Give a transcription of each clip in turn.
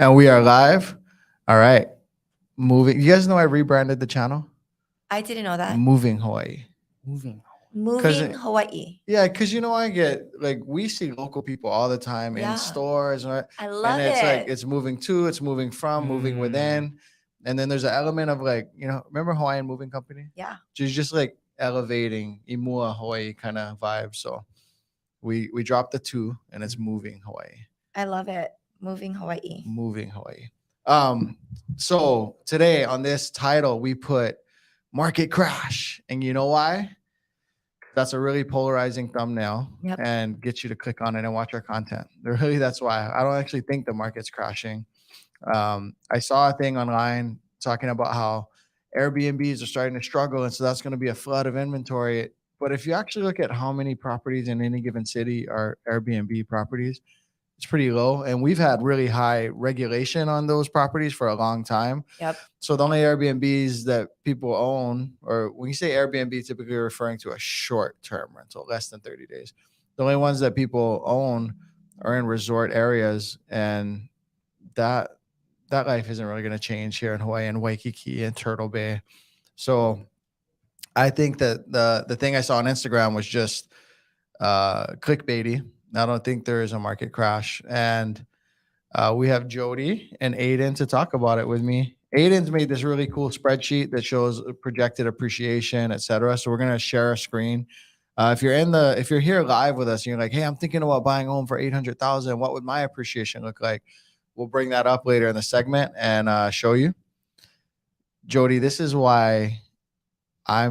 And we are live. All right. Moving. You guys know I rebranded the channel? I didn't know that. Moving Hawaii. Moving Hawaii. Yeah, because I get we see local people all the time in stores. I love and it's it. it's moving to, it's moving from, moving within. And then there's an element of remember Hawaiian Moving Company? Yeah. Just elevating Imua Hawaii kind of vibe. So we dropped the 2 and it's Moving Hawaii. I love it. Moving Hawaii. Moving Hawaii. So today on this title, we put market crash. And you know why? That's a really polarizing thumbnail and get you to click on it and watch our content. Really, that's why. I don't actually think the market's crashing. I saw a thing online talking about how Airbnbs are starting to struggle. And so that's going to be a flood of inventory. But if you actually look at how many properties in any given city are Airbnb properties, it's pretty low. And we've had really high regulation on those properties for a long time. Yep. So the only Airbnbs that people own, or when you say Airbnb, typically you're referring to a short-term rental, less than 30 days. The only ones that people own are in resort areas. And that life isn't really going to change here in Hawaii and Waikiki and Turtle Bay. So I think that the thing I saw on Instagram was just clickbaity. I don't think there is a market crash. And we have Jodie and Aiden to talk about it with me. Aiden's made this really cool spreadsheet that shows projected appreciation, et cetera. So we're going to share a screen. If you're here live with us and you're like, hey, I'm thinking about buying a home for $800,000, what would my appreciation look like? We'll bring that up later in the segment and show you. Jodie, this is why I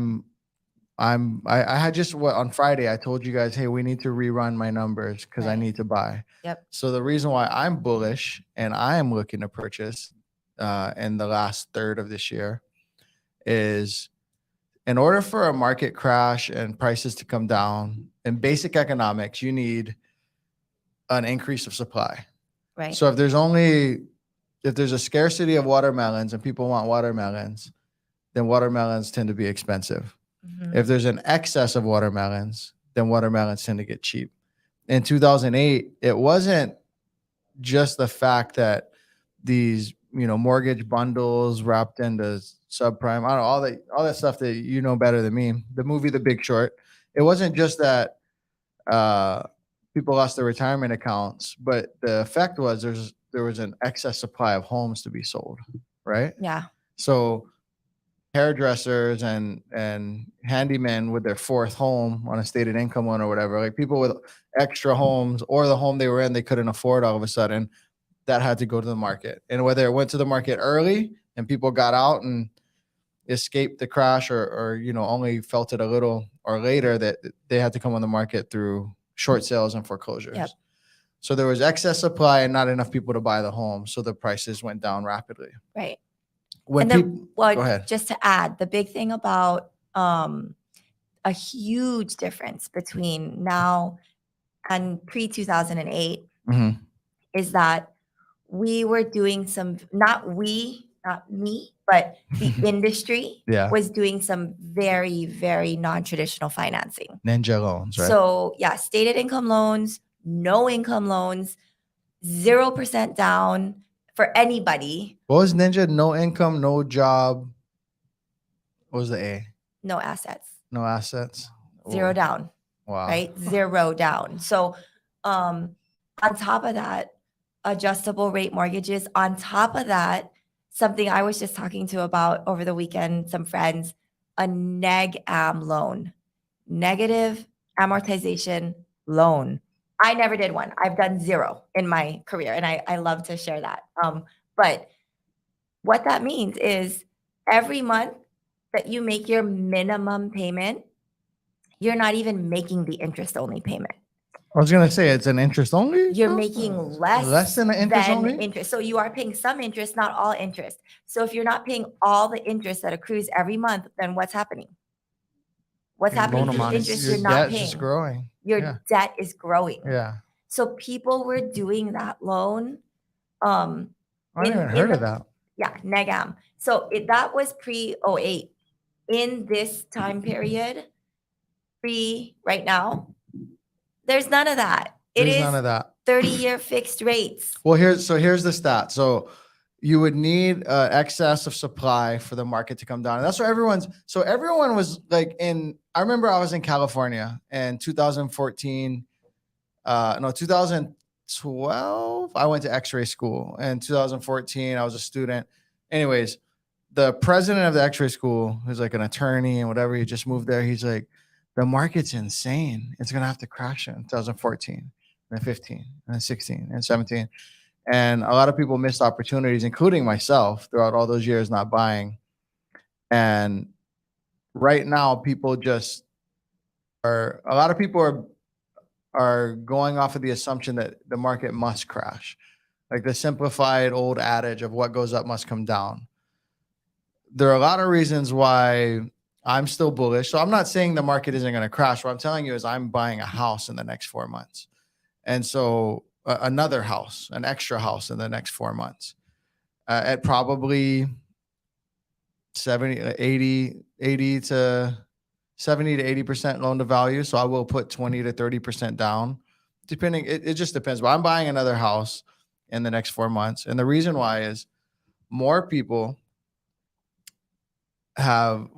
had just on Friday, I told you guys, hey, we need to rerun my numbers because I need to buy. Yep. So the reason why I'm bullish and I am looking to purchase in the last third of this year is in order for a market crash and prices to come down in basic economics, you need an increase of supply. Right. So if there's a scarcity of watermelons and people want watermelons, then watermelons tend to be expensive. Mm-hmm. If there's an excess of watermelons, then watermelons tend to get cheap. In 2008, it wasn't just the fact that these, mortgage bundles wrapped into subprime, I don't know, all that stuff that you know better than me, the movie The Big Short. It wasn't just that people lost their retirement accounts, but the effect was there was an excess supply of homes to be sold, right? Yeah. So hairdressers and handymen with their 4th home on a stated income loan or whatever, like people with extra homes or the home they were in, they couldn't afford all of a sudden, that had to go to the market. And whether it went to the market early and people got out and escaped the crash or only felt it a little or later, that they had to come on the market through short sales and foreclosures. Yep. So there was excess supply and not enough people to buy the home. So the prices went down rapidly. Right. Go ahead. Just to add, the big thing about a huge difference between now and pre-2008 is that we were doing not me, but the industry was doing some very, very non-traditional financing. Ninja loans, right? So stated income loans, no income loans, 0% down for anybody. What was Ninja? No income, no job. What was the A? No assets. No assets. Zero down. Wow. Right? 0 down. So on top of that, adjustable rate mortgages. On top of that, something I was just talking to about over the weekend, some friends, a neg-am loan, negative amortization loan. I never did one. I've done 0 in my career, and I love to share that. But what that means is every month that you make your minimum payment, you're not even making the interest-only payment. I was going to say it's an interest only. You're making less than an interest only. So you are paying some interest, not all interest. So if you're not paying all the interest that accrues every month, then what's happening? What's happening to the interest you're not paying? Is growing. Your debt is growing. Yeah. So people were doing that loan. I haven't heard of that. Yeah, neg-am. So that was pre-08. In this time period, right now, there's none of that. There's none of that. 30-year fixed rates. Well, here's the stat. So you would need excess of supply for the market to come down. And that's what everyone was like I remember I was in California in 2014, 2012. I went to x-ray school. In 2014, I was a student. Anyways, the president of the x-ray school, who's like an attorney and whatever, he just moved there. He's like, the market's insane. It's going to have to crash in 2014 and 15 and 16 and 17. And a lot of people missed opportunities, including myself, throughout all those years not buying. And right now, a lot of people are going off of the assumption that the market must crash, like the simplified old adage of what goes up must come down. There are a lot of reasons why I'm still bullish. So I'm not saying the market isn't going to crash. What I'm telling you is I'm buying a house in the next 4 months. And so another house, an extra house in the next 4 months at probably 70 to 80% loan to value. So I will put 20 to 30% down, depending. It just depends. But I'm buying another house in the next 4 months. And the reason why is more people are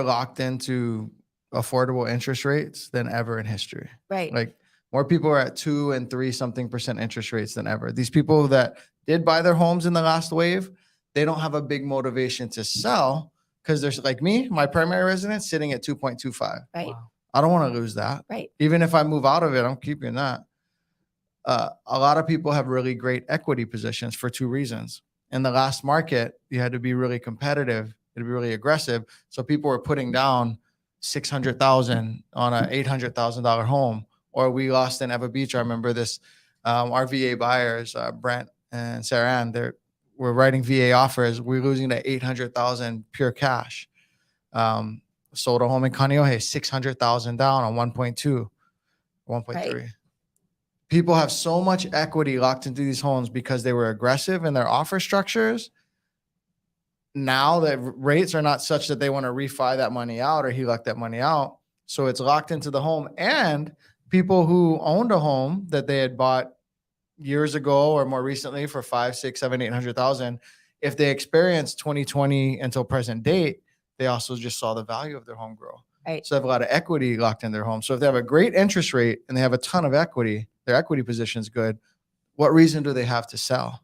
locked into affordable interest rates than ever in history. Right. Like more people are at 2 and 3 something percent interest rates than ever. These people that did buy their homes in the last wave, they don't have a big motivation to sell because there's like me, my primary residence sitting at 2.25. Right. Wow. I don't want to lose that. Right. Even if I move out of it, I'm keeping that. A lot of people have really great equity positions for 2 reasons. In the last market, you had to be really competitive, to be really aggressive. So people were putting down $600,000 on an $800,000 home. Or we lost in Eva Beach. I remember this. Our VA buyers, Brent and Sarah Ann, we're writing VA offers. We're losing to $800,000 pure cash. Sold a home in Kaneohe, $600,000 down on 1.2, 1.3. Right. People have so much equity locked into these homes because they were aggressive in their offer structures. Now that rates are not such that they want to refi that money out or HELOC that money out. So it's locked into the home. And people who owned a home that they had bought years ago or more recently for 5, 6, 7, 800,000, if they experienced 2020 until present date, they also just saw the value of their home grow. Right. So they have a lot of equity locked in their home. So if they have a great interest rate and they have a ton of equity, their equity position is good. What reason do they have to sell?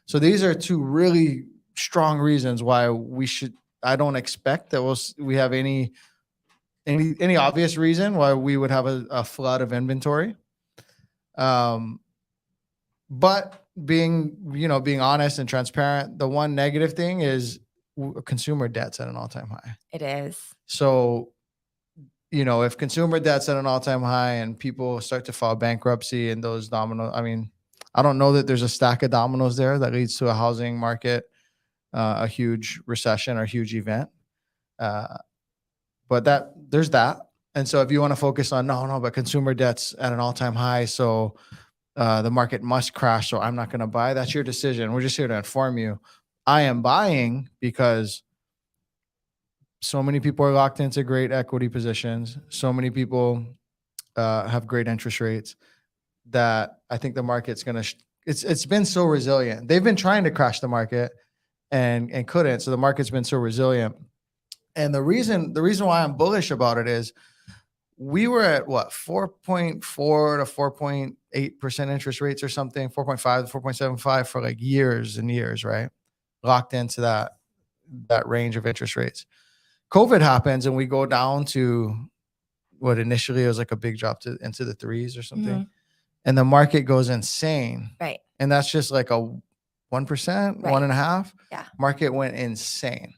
So these are 2 really strong reasons why I don't expect that we have any obvious reason why we would have a flood of inventory. But being honest and transparent, the one negative thing is consumer debt's at an all-time high. It is. So, if consumer debt's at an all-time high and people start to file bankruptcy and those dominoes, I mean, I don't know that there's a stack of dominoes there that leads to a housing market, a huge recession or huge event. But there's that. And so if you want to focus on, but consumer debt's at an all-time high. So the market must crash. So I'm not going to buy. That's your decision. We're just here to inform you. I am buying because so many people are locked into great equity positions. So many people have great interest rates that I think the market's going to, it's been so resilient. They've been trying to crash the market and couldn't. So the market's been so resilient. And the reason why I'm bullish about it is we were at 4.4 to 4.8% interest rates or something, 4.5 to 4.75 for like years and years, right? Locked into that range of interest rates. COVID happens and we go down to what initially was like a big drop into the 3s or something. Mm-hmm. And the market goes insane. Right. And that's just like a 1%, right. 1.5%. Yeah. Market went insane.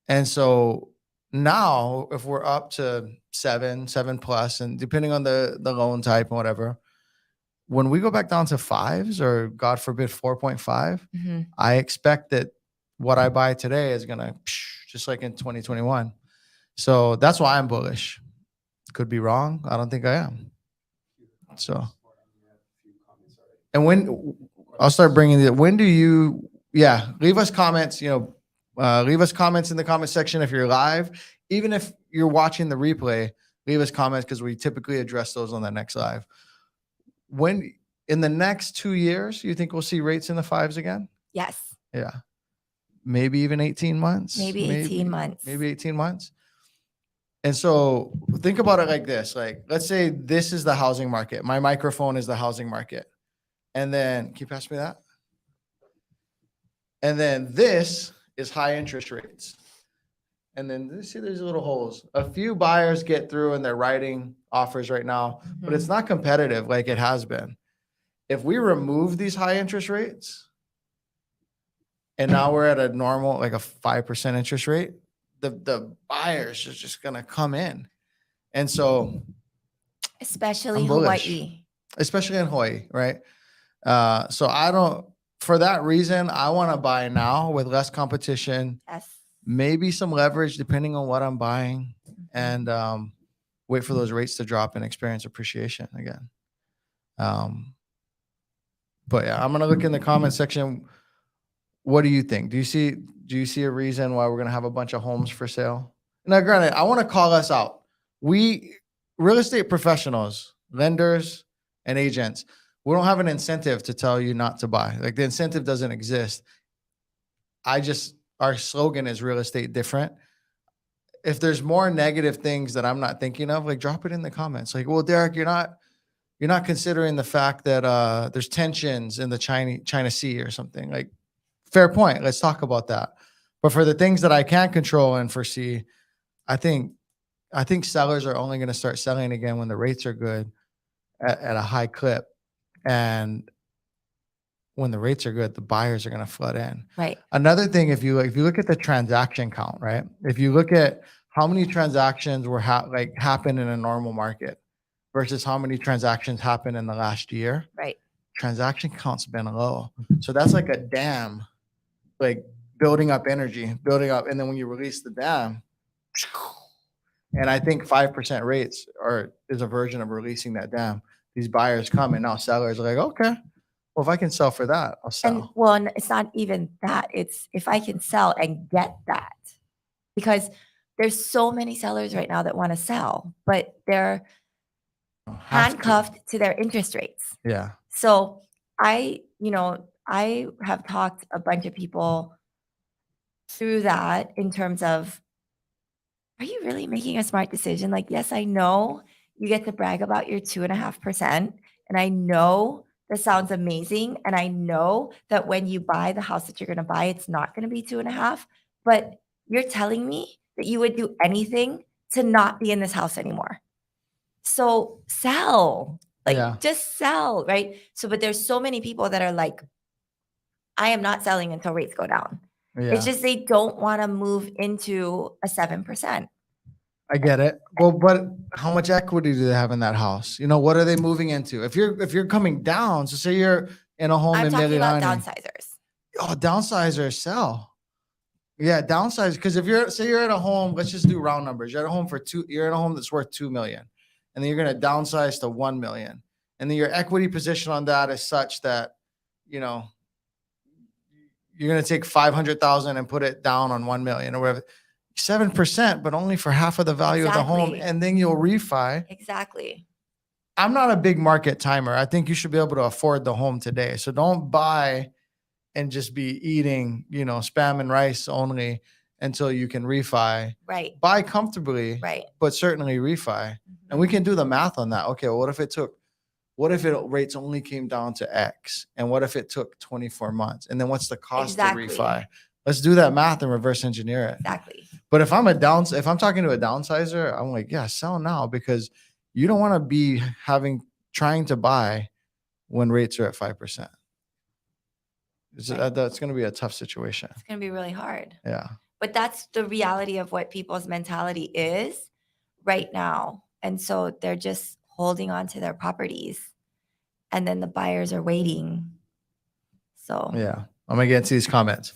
And so now if we're up to 7 plus, and depending on the loan type and whatever, when we go back down to 5s or God forbid 4.5, mm-hmm. I expect that what I buy today is going to just like in 2021. So that's why I'm bullish. Could be wrong. I don't think I am. So, and when I'll start bringing it, when do you, leave us comments, leave us comments in the comment section if you're live. Even if you're watching the replay, leave us comments because we typically address those on the next live. When In the next 2 years, you think we'll see rates in the fives again? Yes. Yeah. Maybe even 18 months. Maybe 18 months. Maybe 18 months. And so think about it like this. Like, let's say this is the housing market. My microphone is the housing market. And then, can you pass me that? And then this is high interest rates. And then see, there's little holes. A few buyers get through and they're writing offers right now, but it's not competitive like it has been. If we remove these high interest rates, and now we're at a normal, like a 5% interest rate, the buyers are just going to come in. And so, Especially I'm bullish. Hawaii. Especially in Hawaii, right? So for that reason, I want to buy now with less competition, Yes. maybe some leverage depending on what I'm buying, and wait for those rates to drop and experience appreciation again. But yeah, I'm going to look in the comment section. What do you think? Do you see a reason why we're going to have a bunch of homes for sale? Now, granted, I want to call us out. We real estate professionals, lenders, and agents, we don't have an incentive to tell you not to buy. Like, the incentive doesn't exist. Our slogan is real estate different. If there's more negative things that I'm not thinking of, like, drop it in the comments. Like, well, Derek, you're not considering the fact that there's tensions in the China Sea or something. Like, fair point. Let's talk about that. But for the things that I can't control and foresee, I think sellers are only going to start selling again when the rates are good at a high clip. And when the rates are good, the buyers are going to flood in. Right. Another thing, if you look at the transaction count, right? If you look at how many transactions were happen in a normal market versus how many transactions happened in the last year, Right. transaction count's been low. So that's like a dam, like building up energy, building up. And then when you release the dam, and I think 5% rates is a version of releasing that dam. These buyers come and now sellers are like, okay, well, if I can sell for that, I'll sell. And well, and it's not even that. It's if I can sell and get that, because there's so many sellers right now that want to sell, but they're handcuffed to their interest rates. Yeah. So I have talked a bunch of people through that in terms of, are you really making a smart decision? Like, yes, I know you get to brag about your 2.5%. And I know that sounds amazing. And I know that when you buy the house that you're going to buy, it's not going to be 2.5. But you're telling me that you would do anything to not be in this house anymore. So sell, just sell, right? So, but there's so many people that are like, I am not selling until rates go down. Yeah. It's just they don't want to move into a 7%. I get it. Well, but how much equity do they have in that house? What are they moving into? If you're coming down, so say you're in a home I'm in talking about Mililani. downsizers. Oh, downsizers sell. Yeah, downsize, because if you're at a home, let's just do round numbers. You're at a home you're in a home that's worth 2 million, and then you're going to downsize to 1 million, and then your equity position on that is such that you're going to take 500,000 and put it down on 1 million or whatever. 7%, but only for half of the value of the home, and then you'll refi. Exactly. I'm not a big market timer. I think you should be able to afford the home today. So don't buy and just be eating, spam and rice only until you can refi. Right. Buy comfortably, right, but certainly refi. And we can do the math on that. Okay, well, what if rates only came down to X? And what if it took 24 months? And then what's the cost to refi? Let's do that math and reverse engineer it. Exactly. But if I'm talking to a downsizer, I'm like, yeah, sell now, because you don't want to be trying to buy when rates are at 5%. That's going to be a tough situation. It's going to be really hard. Yeah. But that's the reality of what people's mentality is right now. And so they're just holding on to their properties, and then the buyers are waiting. So yeah, I'm going to get to these comments.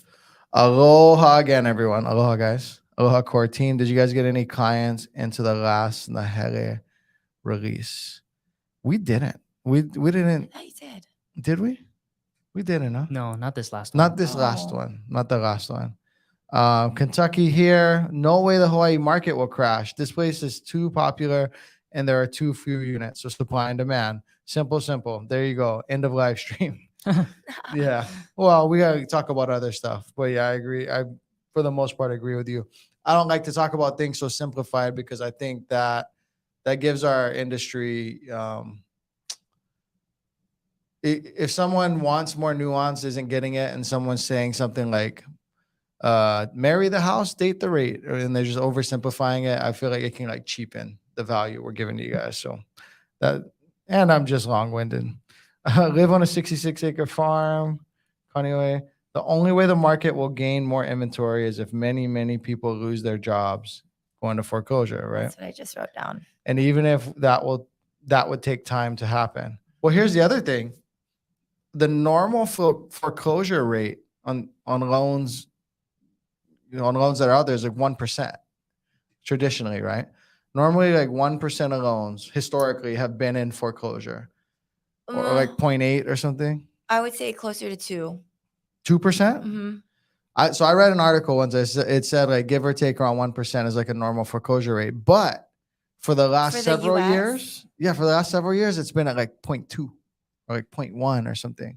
Aloha again, everyone. Aloha, guys. Aloha, core team. Did you guys get any clients into the last Nahere release? We didn't. We didn't. I thought you did. Did we? We didn't, huh? No, not this last one. Not this last one. Not the last one. Kentucky here. No way the Hawaii market will crash. This place is too popular and there are too few units. So supply and demand. Simple. There you go. End of live stream. Yeah. Well, we gotta talk about other stuff, but yeah, I agree. I, for the most part, agree with you. I don't like to talk about things so simplified because I think that gives our industry. If someone wants more nuance, isn't getting it, and someone's saying something like, marry the house, date the rate, and they're just oversimplifying it, I feel like it can like cheapen the value we're giving to you guys. So that, and I'm just long-winded. Live on a 66-acre farm, Conway. The only way the market will gain more inventory is if many people lose their jobs going to foreclosure, right? That's what I just wrote down. And even if that would take time to happen. Well, here's the other thing. The normal foreclosure rate on loans, on loans that are out there is like 1% traditionally, right? Normally like 1% of loans historically have been in foreclosure, or like 0.8 or something. I would say closer to 2. 2%? Mm-hmm. So I read an article once. It said like give or take around 1% is like a normal foreclosure rate. But for the last several years, it's been at like 0.2 or like 0.1 or something,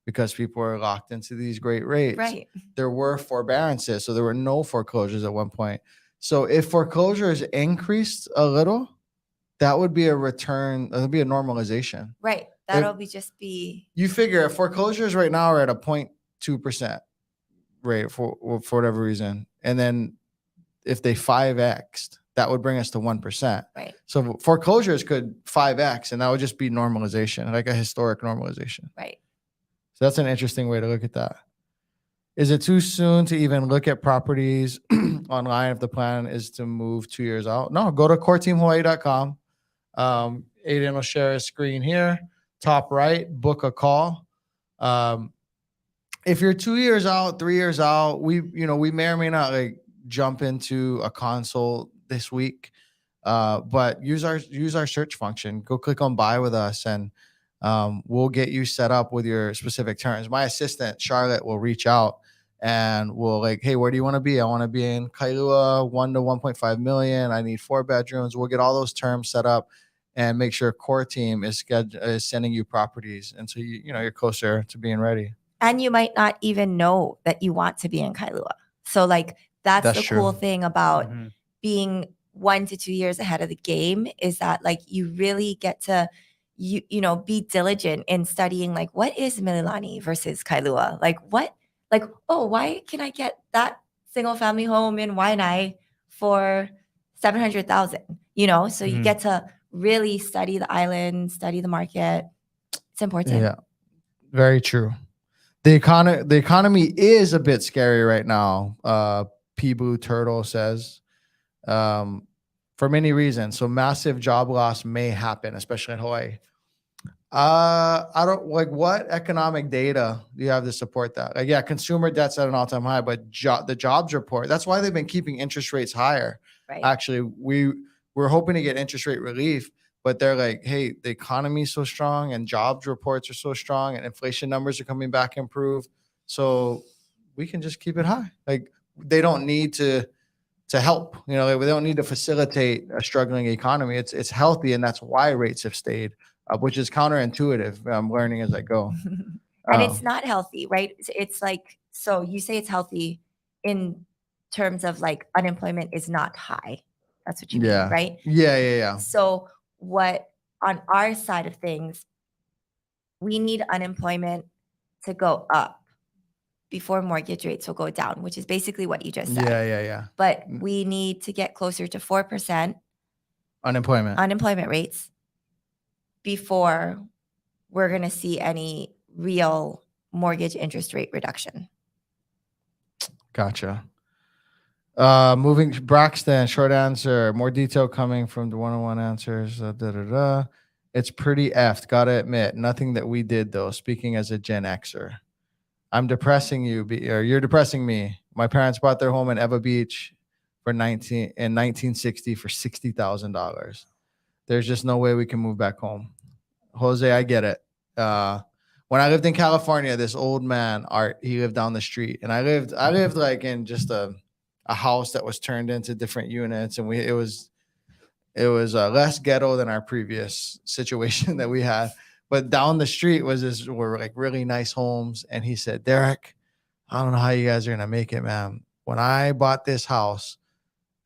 because people are locked into these great rates. Right. There were forbearances, so there were no foreclosures at one point. So if foreclosures increased a little, that would be a return. That would be a normalization. Right. That'll just be. You figure if foreclosures right now are at a 0.2% rate for whatever reason, and then if they 5x'd, that would bring us to 1%. Right. So foreclosures could 5x, and that would just be normalization, like a historic normalization. Right. So that's an interesting way to look at that. Is it too soon to even look at properties online if the plan is to move 2 years out? No, go to coreteamhawaii.com. Aiden will share his screen here. Top right, book a call. If you're 2 years out, 3 years out, we may or may not like jump into a consult this week, but use our search function. Go click on buy with us, and we'll get you set up with your specific terms. My assistant Charlotte will reach out and we'll like, hey, where do you want to be? I want to be in Kailua, 1 to 1.5 million. I need 4 bedrooms. We'll get all those terms set up and make sure core team is sending you properties, and so you're closer to being ready. And you might not even know that you want to be in Kailua. So like that's the true. Cool thing about being 1 to 2 years ahead of the game, is that like you really get to be diligent in studying like what is Mililani versus Kailua? Why can I get that single family home in Waianae for $700,000? So you get to really study the island, study the market. It's important. Yeah, very true. The economy is a bit scary right now. P Blue Turtle says, for many reasons. So massive job loss may happen, especially in Hawaii. I don't like, what economic data do you have to support that? Like, yeah, consumer debt's at an all-time high, but the jobs report, that's why they've been keeping interest rates higher. Right. Actually, we're hoping to get interest rate relief, but they're like, hey, the economy is so strong and jobs reports are so strong and inflation numbers are coming back improved. So we can just keep it high. Like, they don't need to help, we don't need to facilitate a struggling economy. It's healthy, and that's why rates have stayed up, which is counterintuitive. I'm learning as I go. And it's not healthy, right? It's like, so you say it's healthy in terms of like unemployment is not high. That's what you mean, right? Yeah. So what, on our side of things, we need unemployment to go up before mortgage rates will go down, which is basically what you just said. Yeah. But we need to get closer to 4% unemployment rates before we're going to see any real mortgage interest rate reduction. Gotcha. Moving Braxton, short answer, more detail coming from the one-on-one answers. It's pretty effed, gotta admit. Nothing that we did though. Speaking as a Gen Xer, I'm depressing you, or you're depressing me. My parents bought their home in Eva Beach in 1960 for $60,000. There's just no way we can move back home. Jose, I get it. When I lived in California, this old man, Art, he lived down the street, and I lived like in just a house that was turned into different units, and it was It was less ghetto than our previous situation that we had. But down the street were like really nice homes. And he said, Derek, I don't know how you guys are going to make it, man. When I bought this house,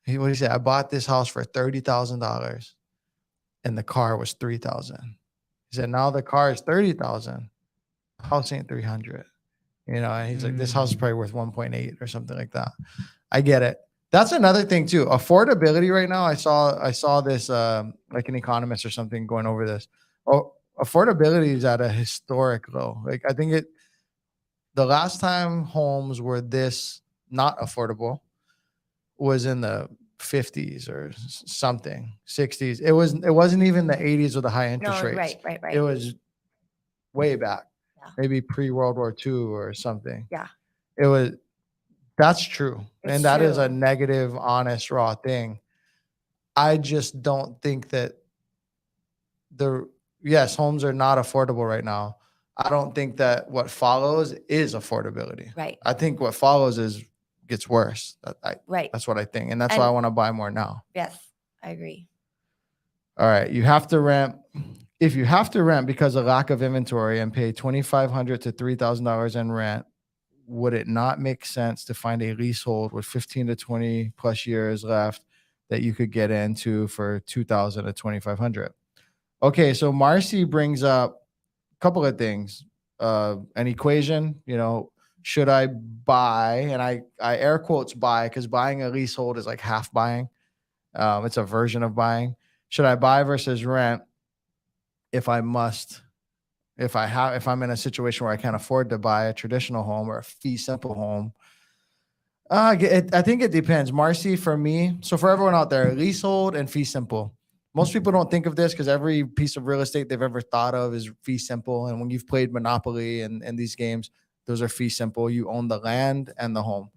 what did he say? I bought this house for $30,000 and the car was $3,000. He said, now the car is $30,000. House ain't 300. And he's like, this house is probably worth 1.8 or something like that. I get it. That's another thing too. Affordability right now. I saw this like an economist or something going over this. Oh, affordability is at a historic low. Like I think the last time homes were this not affordable was in the 50s or something, 60s. It wasn't even the 80s with the high interest rates. Right. It was way back. Yeah. Maybe pre-World War II or something. Yeah. That's true. It's And that is a true. negative, honest, raw thing. I just don't think that yes, homes are not affordable right now. I don't think that what follows is affordability. Right. I think what follows gets worse. Right. That's what I think. And that's why I want to buy more now. Yes, I agree. All right. You have to rent. If you have to rent because of lack of inventory and pay $2,500 to $3,000 in rent, would it not make sense to find a leasehold with 15 to 20 plus years left that you could get into for $2,000 to $2,500? Okay, so Marcy brings up a couple of things. An equation, should I buy? And I air quotes buy because buying a leasehold is like half buying. It's a version of buying. Should I buy versus rent if I'm in a situation where I can't afford to buy a traditional home or a fee simple home? I think it depends. Marcy, for me, so for everyone out there, leasehold and fee simple. Most people don't think of this because every piece of real estate they've ever thought of is fee simple. And when you've played Monopoly and these games, those are fee simple. You own the land and the home.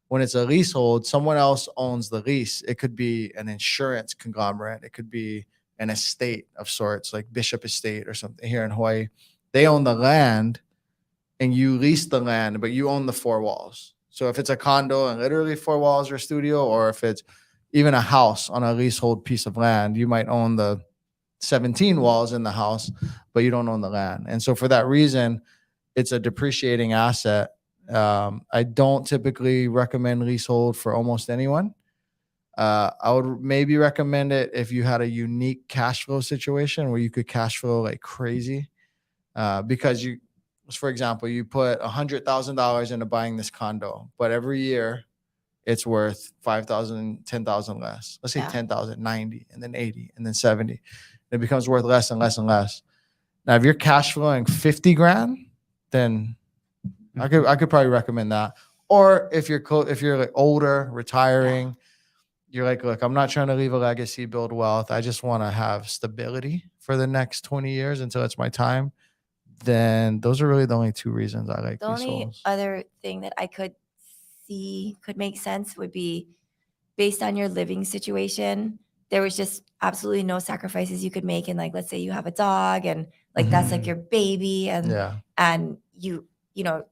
When it's a leasehold, someone else owns the lease. It could be an insurance conglomerate. It could be an estate of sorts, like Bishop Estate or something here in Hawaii. They own the land and you lease the land, but you own the four walls. So if it's a condo and literally four walls or a studio, or if it's even a house on a leasehold piece of land, you might own the 17 walls in the house, but you don't own the land. And so for that reason, it's a depreciating asset. I don't typically recommend leasehold for almost anyone. I would maybe recommend it if you had a unique cash flow situation where you could cash flow like crazy. Because for example, you put $100,000 into buying this condo, but every year it's worth 5,000, 10,000 less. Let's say 10,000, 90, and then 80, and then 70. It becomes worth less and less and less. Now, if you're cash flowing 50 grand, then I could probably recommend that. Or if you're like older, retiring, you're like, look, I'm not trying to leave a legacy, build wealth. I just want to have stability for the next 20 years until it's my time. Then those are really the only two reasons I like The these only homes. other thing that I could see could make sense would be based on your living situation. There was just absolutely no sacrifices you could make. And like, let's say you have a dog and like that's like your baby and you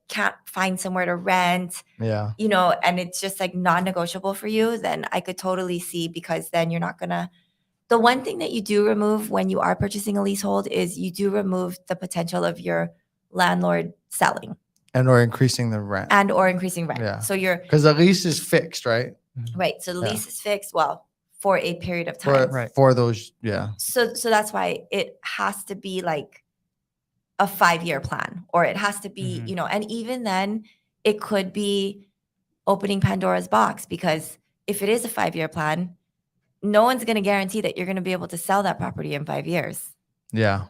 can't find somewhere to rent, and it's just like non-negotiable for you, then I could totally see, because then you're not gonna. The one thing that you do remove when you are purchasing a leasehold is you do remove the potential of your landlord selling or increasing the rent. Yeah. So because the lease is fixed, right? Right. So the lease is fixed, well, for a period of time. For those, So that's why it has to be like a 5-year plan, or it has to be, and even then it could be opening Pandora's box, because if it is a 5-year plan, no one's going to guarantee that you're going to be able to sell that property in 5 years. Yeah,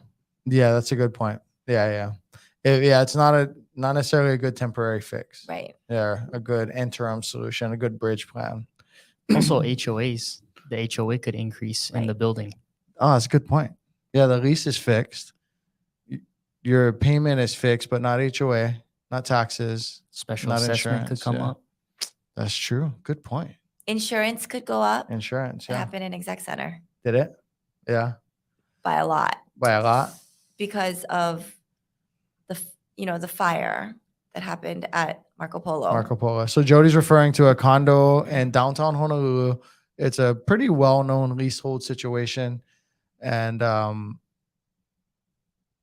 that's a good point. It's not necessarily a good temporary fix. Right. Yeah, a good interim solution, a good bridge plan. Also, HOAs. The HOA could increase in the building. Oh, that's a good point. Yeah, the lease is fixed. Your payment is fixed, but not HOA, not taxes. Special not assessment insurance. could come up. That's true. Good point. Insurance could go up. Insurance, It happened in Exec Center. Did it? Yeah. By a lot. By a lot? Because of the fire that happened at Marco Polo. So Jodie's referring to a condo in downtown Honolulu It's a pretty well-known leasehold situation and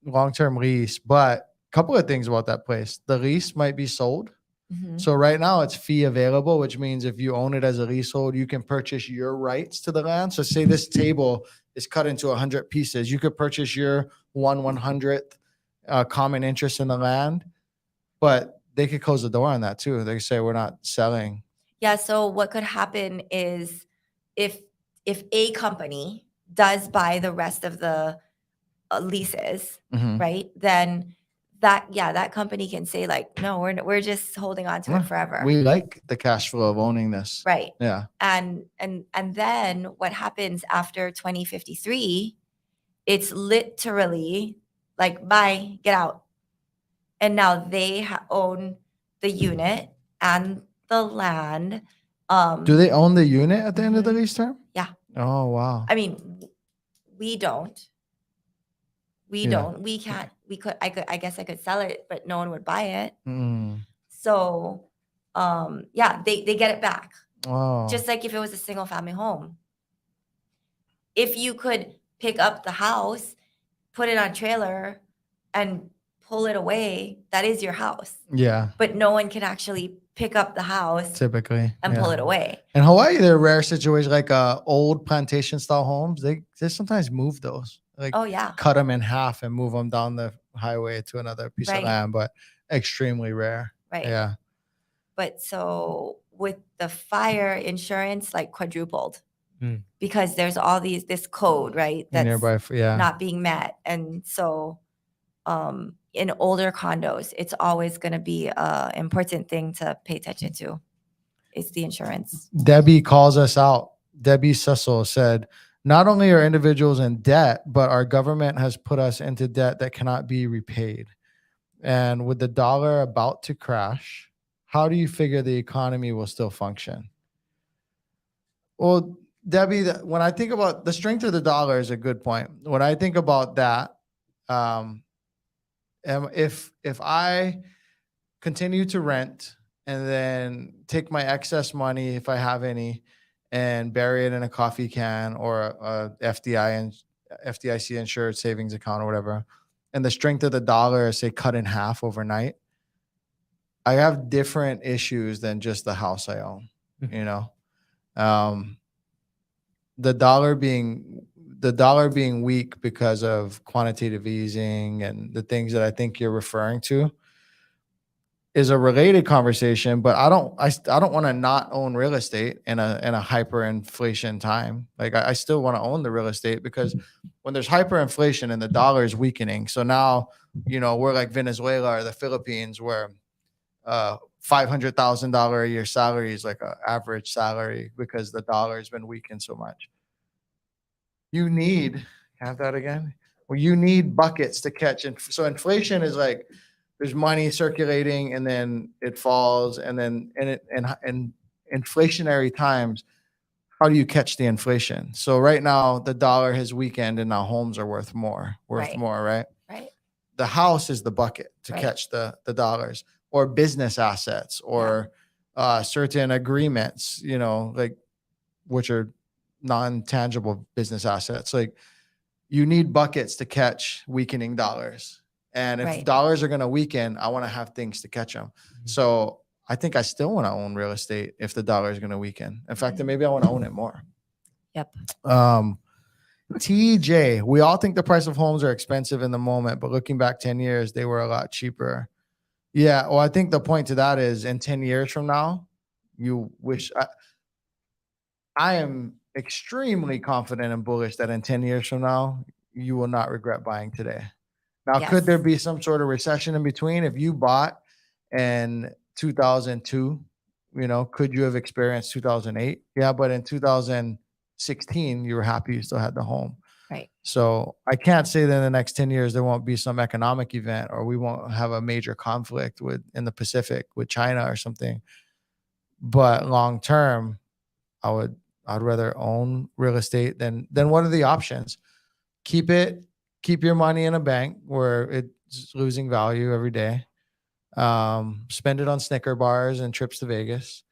long-term lease. But a couple of things about that place. The lease might be sold. Mhm. So right now it's fee available, which means if you own it as a leasehold, you can purchase your rights to the land. So say this table is cut into 100 pieces. You could purchase your 1/100th common interest in the land, but they could close the door on that too. They say we're not selling. Yeah. So what could happen is if a company does buy the rest of the leases, Mhm. right? Then that company can say like, no, we're just holding on to Yeah, it forever. We like the cash flow of owning this. Right. Yeah. And then what happens after 2053, it's literally like, bye, get out. And now they own the unit and the land. Do they own the unit at the end of the Mhm. lease term? Yeah. Oh, wow. I mean, we don't. We Yeah. don't. We can't. We could. I guess I could sell it, but no one would buy it. Mm. So, yeah, they get it back. Oh. Just like if it was a single family home. If you could pick up the house, put it on trailer, and pull it away, that is your house. Yeah. But no one can actually pick up the house Typically. and pull it away. In Hawaii, there are rare situations like old plantation style homes. They sometimes move those, like Oh yeah, cut them in half and move them down the highway to another piece of Right. land, but extremely rare. right. Yeah. But so with the fire insurance, like quadrupled Hmm. because there's all this code, right? That's Nearby. Yeah. not being met. And so in older condos, it's always going to be an important thing to pay attention to is the insurance. Debbie calls us out. Debbie Cecil said, not only are individuals in debt, but our government has put us into debt that cannot be repaid. And with the dollar about to crash, how do you figure the economy will still function? Well, Debbie, when I think about the strength of the dollar is a good point. When I think about that, if I continue to rent and then take my excess money, if I have any, and bury it in a coffee can or a FDIC insured savings account or whatever, and the strength of the dollar is say cut in half overnight, I have different issues than just the house I own. You know, the dollar being weak because of quantitative easing and the things that I think you're referring to is a related conversation, but I don't want to not own real estate in a hyperinflation time. Like I still want to own the real estate because when there's hyperinflation and the dollar is weakening, so now we're like Venezuela or the Philippines where $500,000 a year salary is like an average salary because the dollar has been weakened so much. You need have that again. Well, you need buckets to catch, and so inflation is like there's money circulating and then it falls, and then in inflationary times, how do you catch the inflation? So right now the dollar has weakened and now homes are worth more, Right. right? Right. The house is the bucket to Right. catch the dollars, or business assets, or certain agreements, like which are non-tangible business assets. Like you need buckets to catch weakening dollars. And if Right. dollars are going to weaken, I want to have things to catch them. So I think I still want to own real estate if the dollar is going to weaken. In fact, then maybe I want to own it more. Yep. TJ, we all think the price of homes are expensive in the moment, but looking back 10 years, they were a lot cheaper. Yeah. Well, I think the point to that is in 10 years from now, you wish I am extremely confident and bullish that in 10 years from now, you will not regret buying today. Now, could there Yes. be some sort of recession in between? If you bought in 2002, could you have experienced 2008? Yeah, but in 2016, you were happy you still had the home. Right. So I can't say that in the next 10 years there won't be some economic event or we won't have a major conflict in the Pacific with China or something. But long term, I'd rather own real estate than what are the options? Keep your money in a bank where it's losing value every day. Spend it on Snicker bars and trips to Vegas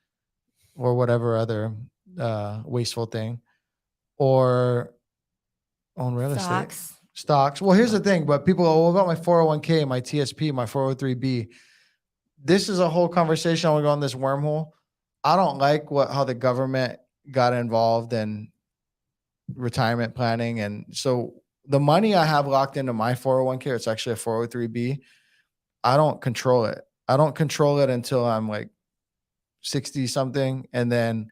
or whatever other wasteful thing, or own real estate. Stocks. Well, here's the thing, but people go, what about my 401k, my TSP, my 403b? This is a whole conversation. I want to go on this wormhole. I don't like how the government got involved in retirement planning. And so the money I have locked into my 401k, it's actually a 403b. I don't control it. I don't control it until I'm like 60 something. And then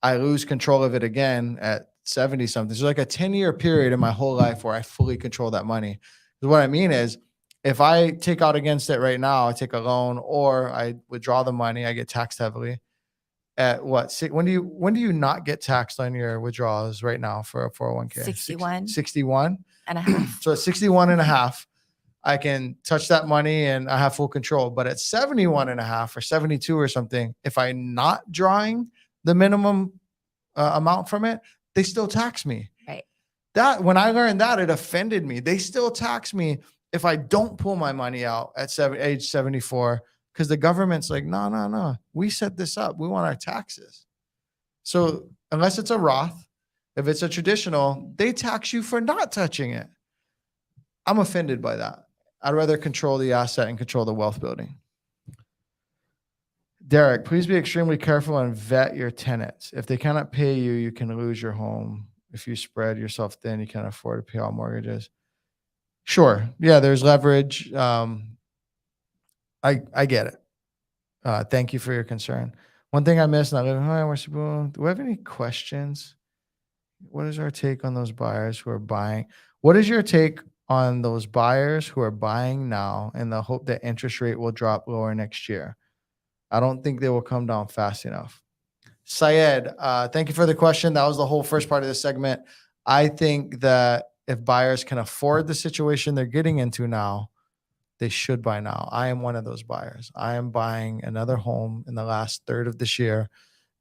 I lose control of it again at 70 something. So like a 10-year period in my whole life where I fully control that money. What I mean is, if I take out against it right now, I take a loan or I withdraw the money, I get taxed heavily. At what? When do you not get taxed on your withdrawals right now for a 401k? 61. 61 and a half. So at 61 and a half, I can touch that money and I have full control. But at 71 and a half or 72 or something, if I'm not drawing the minimum amount from it, they still tax me. Right. That when I learned that, it offended me. They still tax me if I don't pull my money out at age 74, because the government's like, no, we set this up. We want our taxes. So unless it's a Roth, if it's a traditional, they tax you for not touching it. I'm offended by that. I'd rather control the asset and control the wealth building. Derek, please be extremely careful and vet your tenants. If they cannot pay you, you can lose your home. If you spread yourself thin, you can't afford to pay all mortgages. Sure. Yeah, there's leverage. I get it. Thank you for your concern. One thing I missed, and I live in Hawaii, do we have any questions? What is our take on those buyers who are buying? What is your take on those buyers who are buying now in the hope that interest rate will drop lower next year? I don't think they will come down fast enough. Syed, thank you for the question. That was the whole first part of the segment. I think that if buyers can afford the situation they're getting into now, they should buy now. I am one of those buyers. I am buying another home in the last third of this year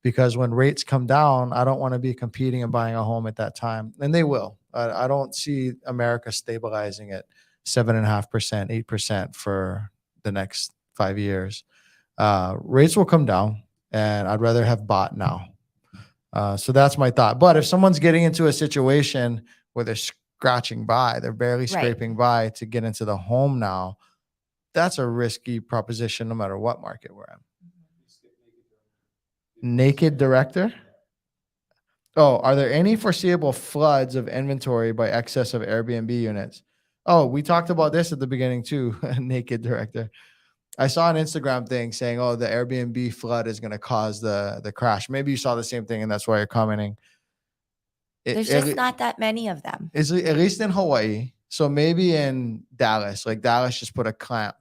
because when rates come down, I don't want to be competing and buying a home at that time. And they will. I don't see America stabilizing at 7.5%, 8% for the next 5 years. Rates will come down, and I'd rather have bought now. So that's my thought. But if someone's getting into a situation where they're scratching by, they're barely scraping by to get into the home now, that's a risky proposition no matter what market we're in. Naked director? Oh, are there any foreseeable floods of inventory by excess of Airbnb units? Oh, we talked about this at the beginning too, naked director. I saw an Instagram thing saying, oh, the Airbnb flood is going to cause the crash. Maybe you saw the same thing and that's why you're commenting. There's just not that many of them. At least in Hawaii. So maybe in Dallas, like Dallas just put a clamp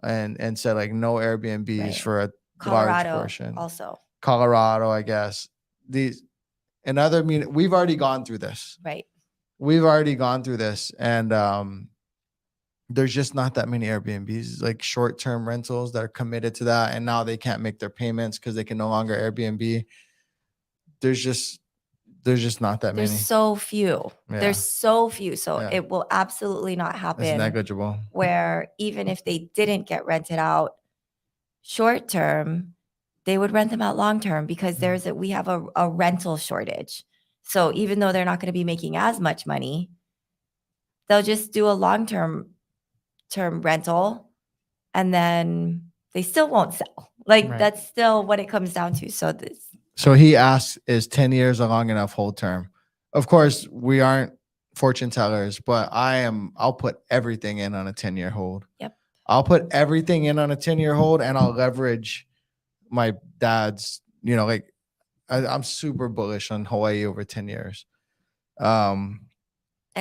and said like no Airbnbs for a Colorado large portion. also. Colorado, I guess. We've already gone through this. Right. We've already gone through this. And there's just not that many Airbnbs, like short-term rentals that are committed to that. And now they can't make their payments because they can no longer Airbnb. There's just not that many. There's so few. Yeah. There's so few. So Yeah. it will absolutely not happen. It's negligible. Where even if they didn't get rented out short term, they would rent them out long term because we have a rental shortage. So even though they're not going to be making as much money, they'll just do a long-term rental and then they still won't sell. That's still what it comes down to. So he asks, is 10 years a long enough hold term? Of course, we aren't fortune tellers, but I'll put everything in on a 10-year hold. Yep. I'll put everything in on a 10-year hold and I'll leverage my dad's, I'm super bullish on Hawaii over 10 years. And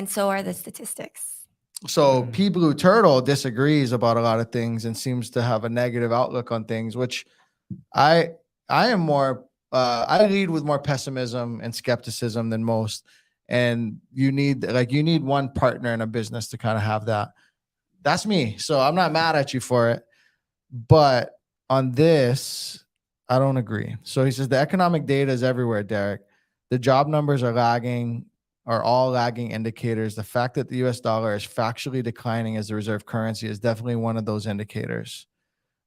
so are the statistics. So P Blue Turtle disagrees about a lot of things and seems to have a negative outlook on things, which I am more, I lead with more pessimism and skepticism than most. And you need one partner in a business to kind of have that. That's me. So I'm not mad at you for it. But on this, I don't agree. So he says the economic data is everywhere, Derek. The job numbers are all lagging indicators. The fact that the US dollar is factually declining as the reserve currency is definitely one of those indicators.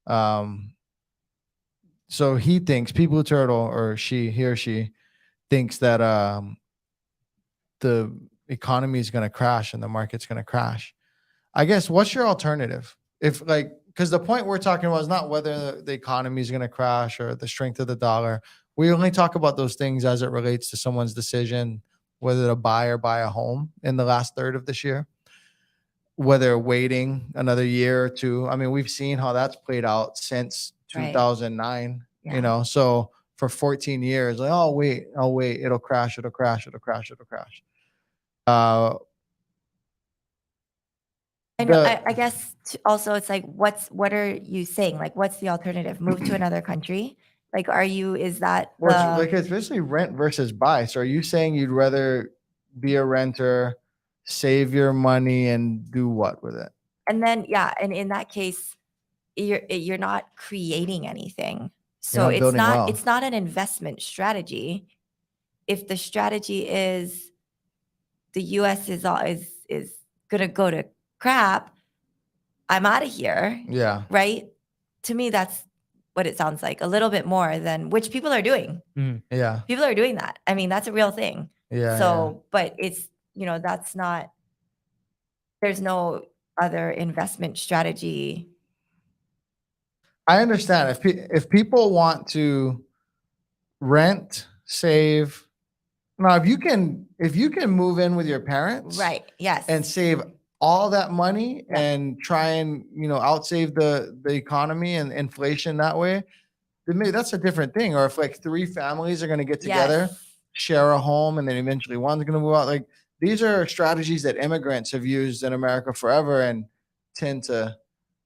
So he thinks, People Turtle, or he or she thinks that the economy is going to crash and the market's going to crash. I guess what's your alternative? If like, because the point we're talking about is not whether the economy is going to crash or the strength of the dollar. We only talk about those things as it relates to someone's decision whether to buy or buy a home in the last third of this year, whether waiting another year or two. I mean, we've seen how that's played out since Right. 2009, Yeah. you know, so for 14 years, like, oh, wait, it'll crash, it'll crash, it'll crash, it'll crash. I know. The- I guess also it's like, what are you saying? Like, what's the alternative? Move to another country? Like, is that Well, it's the, like it's basically rent versus buy. So are you saying you'd rather be a renter, save your money, and do what with it? and then, yeah. And in that case, you're not creating anything. So not building wealth. it's not an investment strategy. If the strategy is the US is gonna go to crap, I'm out of here. Yeah. Right? To me, that's what it sounds like. A little bit more than, which people are doing. Yeah. People are doing that. I mean, that's a real thing. Yeah. So, but it's, that's not, there's no other investment strategy. I understand if people want to rent, save. Now, if you can move in with your parents, Right. Yes. and save all that money Yeah. and try and outsave the economy and inflation that way, then maybe that's a different thing. Or if like three families are going to get together, Yes. share a home, and then eventually one's going to move out. Like these are strategies that immigrants have used in America forever and tend to,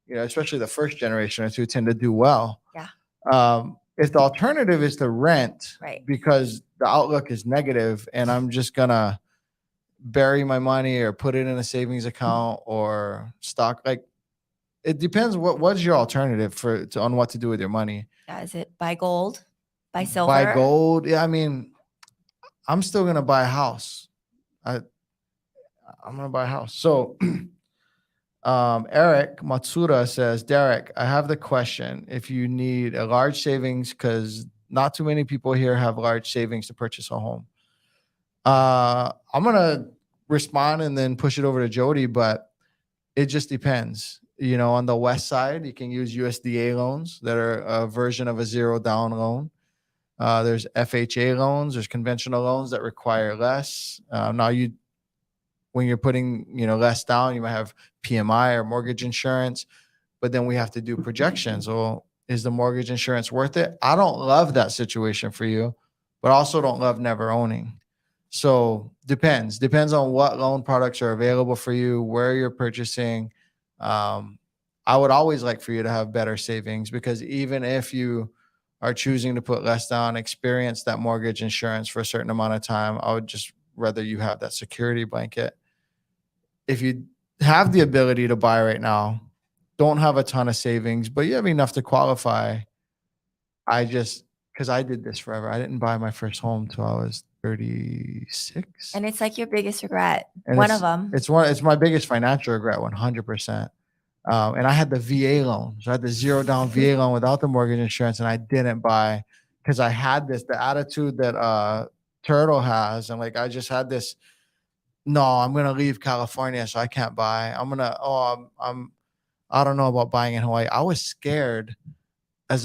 especially the first generation or two, tend to do well. Yeah. If the alternative is to rent, Right. because the outlook is negative, and I'm just gonna bury my money or put it in a savings account or stock, like it depends. What's your alternative on what to do with your money? Yeah, is it buy gold, buy silver? Buy gold. Yeah, I mean, I'm still gonna buy a house. I'm gonna buy a house. So Eric Matsuda says, Derek, I have the question. If you need a large savings, because not too many people here have large savings to purchase a home. I'm gonna respond and then push it over to Jodie, but it just depends. On the west side, you can use USDA loans that are a version of a zero down loan. There's FHA loans. There's conventional loans that require less. Now when you're putting less down, you might have PMI or mortgage insurance, but then we have to do projections. Well, is the mortgage insurance worth it? I don't love that situation for you, but also don't love never owning. So depends on what loan products are available for you, where you're purchasing. I would always like for you to have better savings, because even if you are choosing to put less down, experience that mortgage insurance for a certain amount of time, I would just rather you have that security blanket. If you have the ability to buy right now, don't have a ton of savings, but you have enough to qualify. Because I did this forever. I didn't buy my first home till I was 36. And it's like your biggest regret. And One of them. It's my biggest financial regret, 100%. And I had the VA loan. So I had the zero down VA loan without the mortgage insurance, and I didn't buy because I had the attitude that Turtle has. And like, I just had this, no, I'm going to leave California, so I can't buy. I don't know about buying in Hawaii. I was scared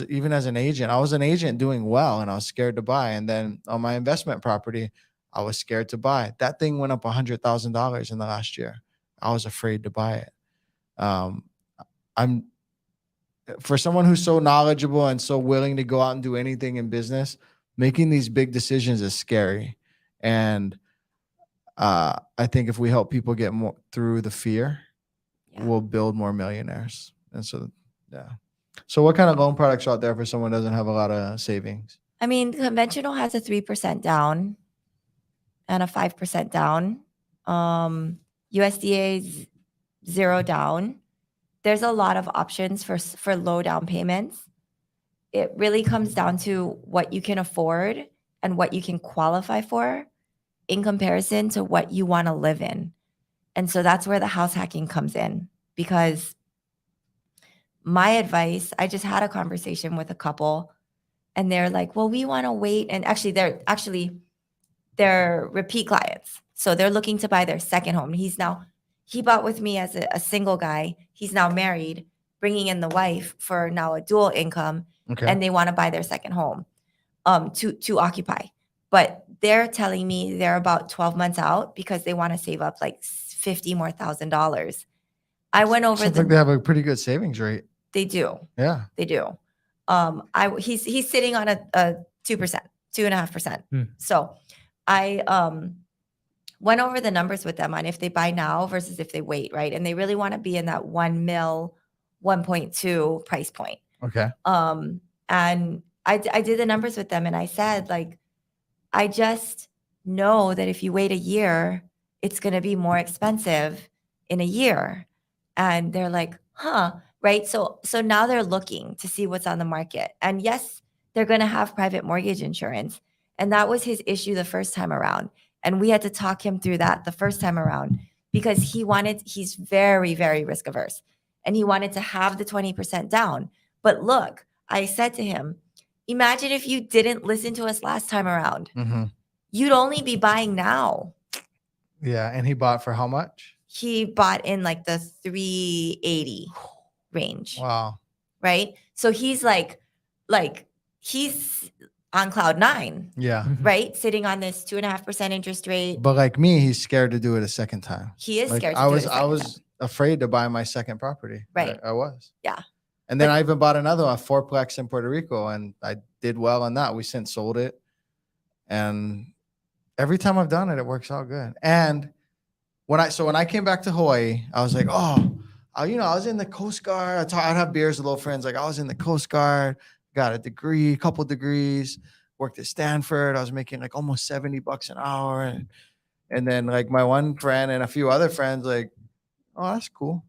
even as an agent. I was an agent doing well, and I was scared to buy. And then on my investment property, I was scared to buy. That thing went up $100,000 in the last year. I was afraid to buy it. I'm for someone who's so knowledgeable and so willing to go out and do anything in business, making these big decisions is scary. And I think if we help people get more through the fear, we'll build more millionaires. And so, yeah. So what kind of loan products are out there for someone who doesn't have a lot of savings? I mean, conventional has a 3% down and a 5% down. USDA 0 down. There's a lot of options for low down payments. It really comes down to what you can afford and what you can qualify for in comparison to what you want to live in. And so that's where the house hacking comes in, because my advice, I just had a conversation with a couple and they're like, well, we want to wait. And actually they're repeat clients. So they're looking to buy their second home. He bought with me as a single guy. He's now married, bringing in the wife for now a dual income, Okay. and they want to buy their second home to occupy. But they're telling me they're about 12 months out because they want to save up like $50,000 more. I went over Sounds like they have a pretty good savings rate. They do. Yeah. They do. He's sitting on a 2%, 2.5%. Hmm. So I went over the numbers with them on if they buy now versus if they wait, right? And they really want to be in that 1 mil, 1.2 price point. Okay. And I did the numbers with them and I said, like, I just know that if you wait a year, it's going to be more expensive in a year. And they're like, huh, right? So now they're looking to see what's on the market. And yes, they're going to have private mortgage insurance. And that was his issue the first time around. And we had to talk him through that the first time around because he's very, very risk averse. And he wanted to have the 20% down. But look, I said to him, imagine if you didn't listen to us last time around. Mm-hmm. You'd only be buying now. Yeah. And he bought for how much? He bought in like the 380 range. Wow. Right? So he's like he's on cloud 9. Yeah. Right? Sitting on this 2.5% interest rate. But like me, he's scared to do it a second time. He is Like scared to I do was, it a I second was time. afraid to buy my second property. Right. I was. Yeah. And then But- I even bought another one, a fourplex in Puerto Rico, and I did well on that. We since sold it. And every time I've done it, it works out good. And when I came back to Hawaii, I was like, I was in the Coast Guard. I'd have beers with little friends. Like I was in the Coast Guard, got a degree, couple degrees, worked at Stanford. I was making like almost $70 an hour. And then like my one friend and a few other friends, like, oh, that's cool.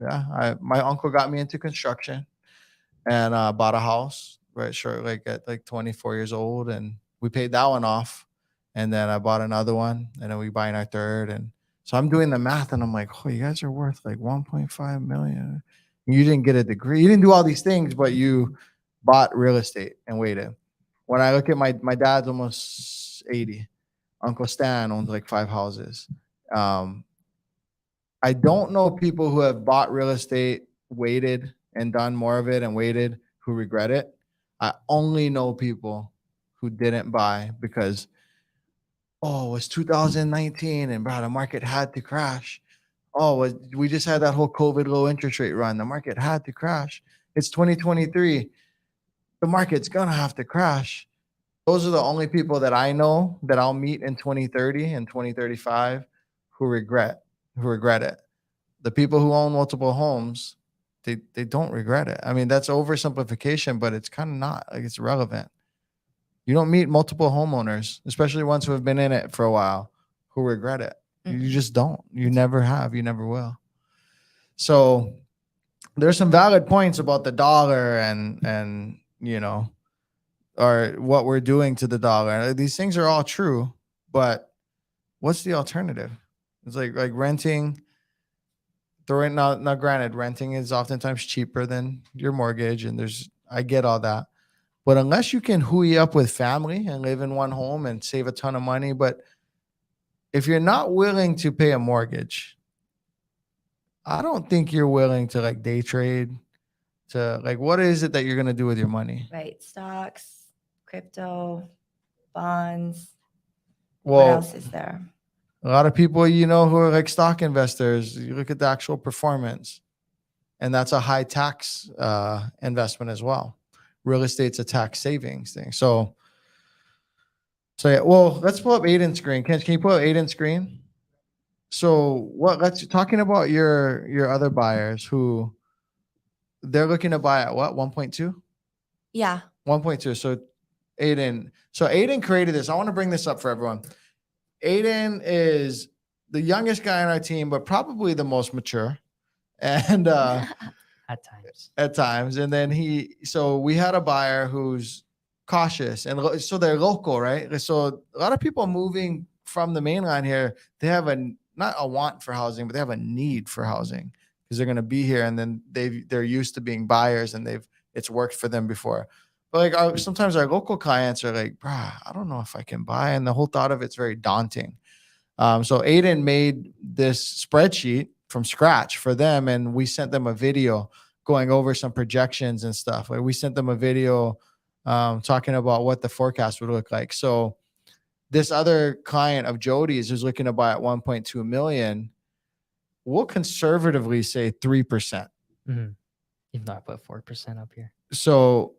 Yeah. My uncle got me into construction and bought a house, right? Sure. Like at like 24 years old. And we paid that one off. And then I bought another one and then we buying our third. And so I'm doing the math and I'm like, oh, you guys are worth like 1.5 million. You didn't get a degree. You didn't do all these things, but you bought real estate and waited. When I look at my dad's almost 80. Uncle Stan owns like 5 houses. I don't know people who have bought real estate, waited and done more of it and waited who regret it. I only know people who didn't buy because, it was 2019 and bro, the market had to crash. We just had that whole COVID low interest rate run. The market had to crash. It's 2023. The market's going to have to crash. Those are the only people that I know that I'll meet in 2030 and 2035 who regret it. The people who own multiple homes, they don't regret it. I mean, that's oversimplification, but it's kind of not like it's relevant. You don't meet multiple homeowners, especially ones who have been in it for a while, who regret it. Mhm. You just don't. You never have. You never will. So there's some valid points about the dollar and or what we're doing to the dollar. These things are all true, but what's the alternative? It's like renting. Now granted, renting is oftentimes cheaper than your mortgage, and I get all that. But unless you can hooey up with family and live in one home and save a ton of money, but if you're not willing to pay a mortgage, I don't think you're willing to like day trade. To like, what is it that you're gonna do with your money? Right. Stocks, crypto, bonds. Well, What else is there? a lot of people, who are like stock investors, you look at the actual performance, and that's a high tax investment as well. Real estate's a tax savings thing. So yeah, well, let's pull up Aiden's screen. Can you pull up Aiden's screen? So let's talking about your other buyers who they're looking to buy at what, 1.2? Yeah. 1.2. So Aiden created this. I want to bring this up for everyone. Aiden is the youngest guy on our team, but probably the most mature. And at times. And then we had a buyer who's cautious, and so they're local, right? So a lot of people moving from the mainland here, they have not a want for housing, but they have a need for housing because they're going to be here, and then they're used to being buyers, and it's worked for them before. But like sometimes our local clients are like, bruh, I don't know if I can buy. And the whole thought of it's very daunting. So Aiden made this spreadsheet from scratch for them, and we sent them a video going over some projections and stuff. Like we sent them a video talking about what the forecast would look like. So this other client of Jodie's who's looking to buy at 1.2 million, we'll conservatively say 3%. Mm-hmm. Even though I put 4% up here. So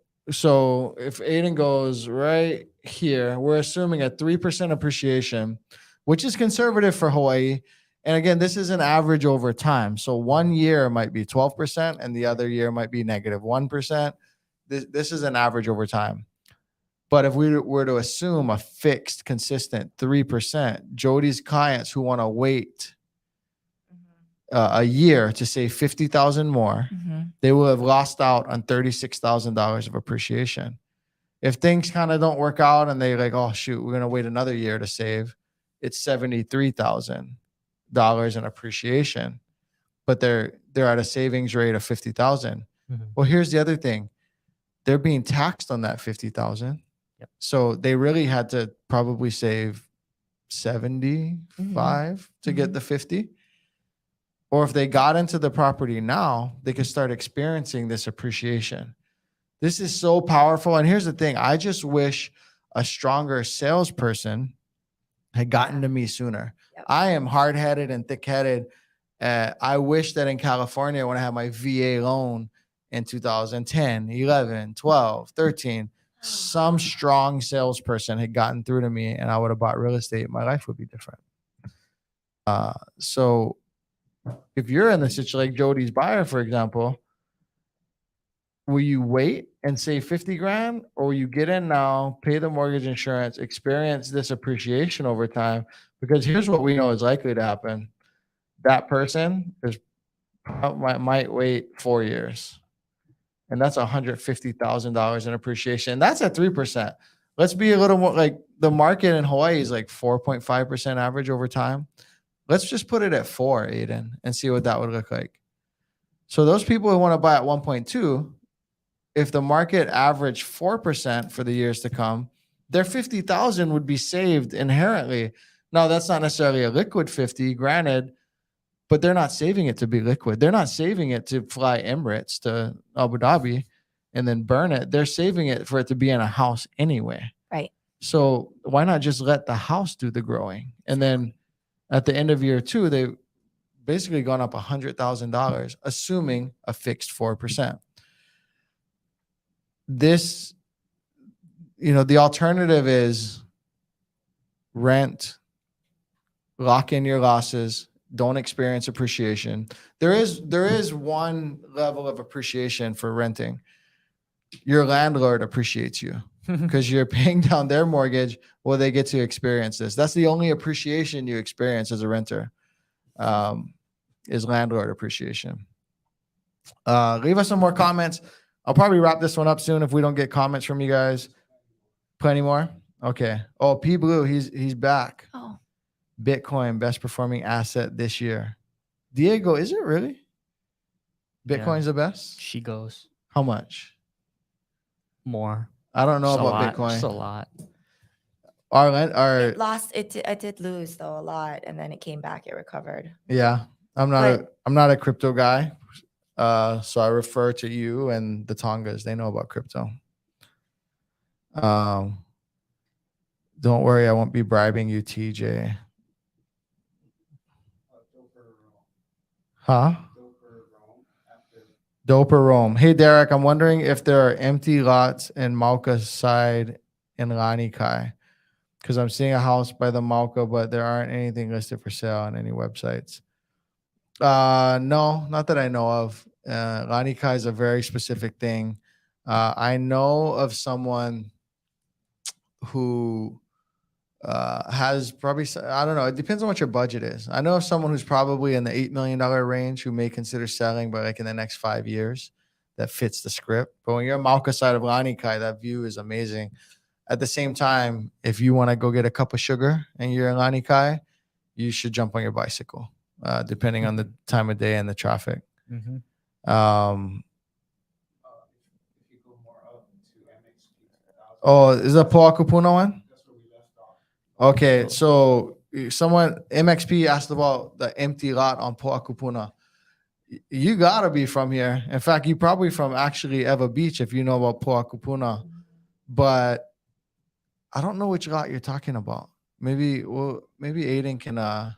if Aiden goes right here, we're assuming a 3% appreciation, which is conservative for Hawaii. And again, this is an average over time. So 1 year might be 12% and the other year might be negative 1%. This is an average over time. But if we were to assume a fixed, consistent 3%, Jodie's clients who want to wait a year to save 50,000 more, they will have lost out on $36,000 of appreciation. If things kind of don't work out and they like, oh shoot, we're gonna wait another year to save, it's $73,000 in appreciation, but they're at a savings rate of 50,000. Well, here's the other thing: they're being taxed on that 50,000. Yep. So they really had to probably save 75 to get the 50. Or if they got into the property now, they could start experiencing this appreciation. This is so powerful. And here's the thing: I just wish a stronger salesperson had gotten to me sooner. Yep. I am hard-headed and thick-headed. I wish that in California, when I had my VA loan in 2010, 11, 12, 13, some strong salesperson had gotten through to me and I would have bought real estate. My life would be different. So if you're in the situation like Jodie's buyer, for example, will you wait and save 50 grand, or will you get in now, pay the mortgage insurance, experience this appreciation over time? Because here's what we know is likely to happen. That person might wait 4 years. And that's $150,000 in appreciation. That's at 3%. Let's be a little more like the market in Hawaii is like 4.5% average over time. Let's just put it at 4, Aiden, and see what that would look like. So those people who want to buy at 1.2, if the market averaged 4% for the years to come, their 50,000 would be saved inherently. Now, that's not necessarily a liquid 50, granted, but they're not saving it to be liquid. They're not saving it to fly Emirates to Abu Dhabi and then burn it. They're saving it for it to be in a house anyway. Right. So why not just let the house do the growing? And then at the end of year 2, they've basically gone up $100,000, assuming a fixed 4%. This, the alternative is rent, lock in your losses, don't experience appreciation. There is one level of appreciation for renting. Your landlord appreciates you because you're paying down their mortgage. Well, they get to experience this. That's the only appreciation you experience as a renter, is landlord appreciation. Leave us some more comments. I'll probably wrap this one up soon if we don't get comments from you guys. Plenty more? Okay. Oh, P Blue, he's back. Oh. Bitcoin, best performing asset this year. Diego, is it really? Bitcoin's the best? She goes How much? more. I don't know Just a about lot, Bitcoin. Just a lot. It lost. It did lose though a lot, and then it came back. It recovered. Yeah. I'm not a crypto guy. So I refer to you and the Tongas. They know about crypto. Don't worry, I won't be bribing you, TJ. Huh? Doper Rome. Hey, Derek, I'm wondering if there are empty lots in Mauka side in Lanikai, because I'm seeing a house by the Mauka, but there aren't anything listed for sale on any websites. No, not that I know of. Lanikai is a very specific thing. I know of someone who has probably, I don't know, it depends on what your budget is. I know of someone who's probably in the $8 million range who may consider selling, but like in the next 5 years, that fits the script. But when you're on Mauka side of Lanikai, that view is amazing. At the same time, if you want to go get a cup of sugar and you're in Lanikai, you should jump on your bicycle, depending on the time of day and the traffic. Mm-hmm. If you go more up to MX Oh, is the Poa Kupuna one? Okay, so someone MXP asked about the empty lot on Poa Kupuna. You gotta be from here. In fact, you probably from actually Eva Beach if you know about Poa Kupuna. But I don't know which lot you're talking about. Maybe Aiden can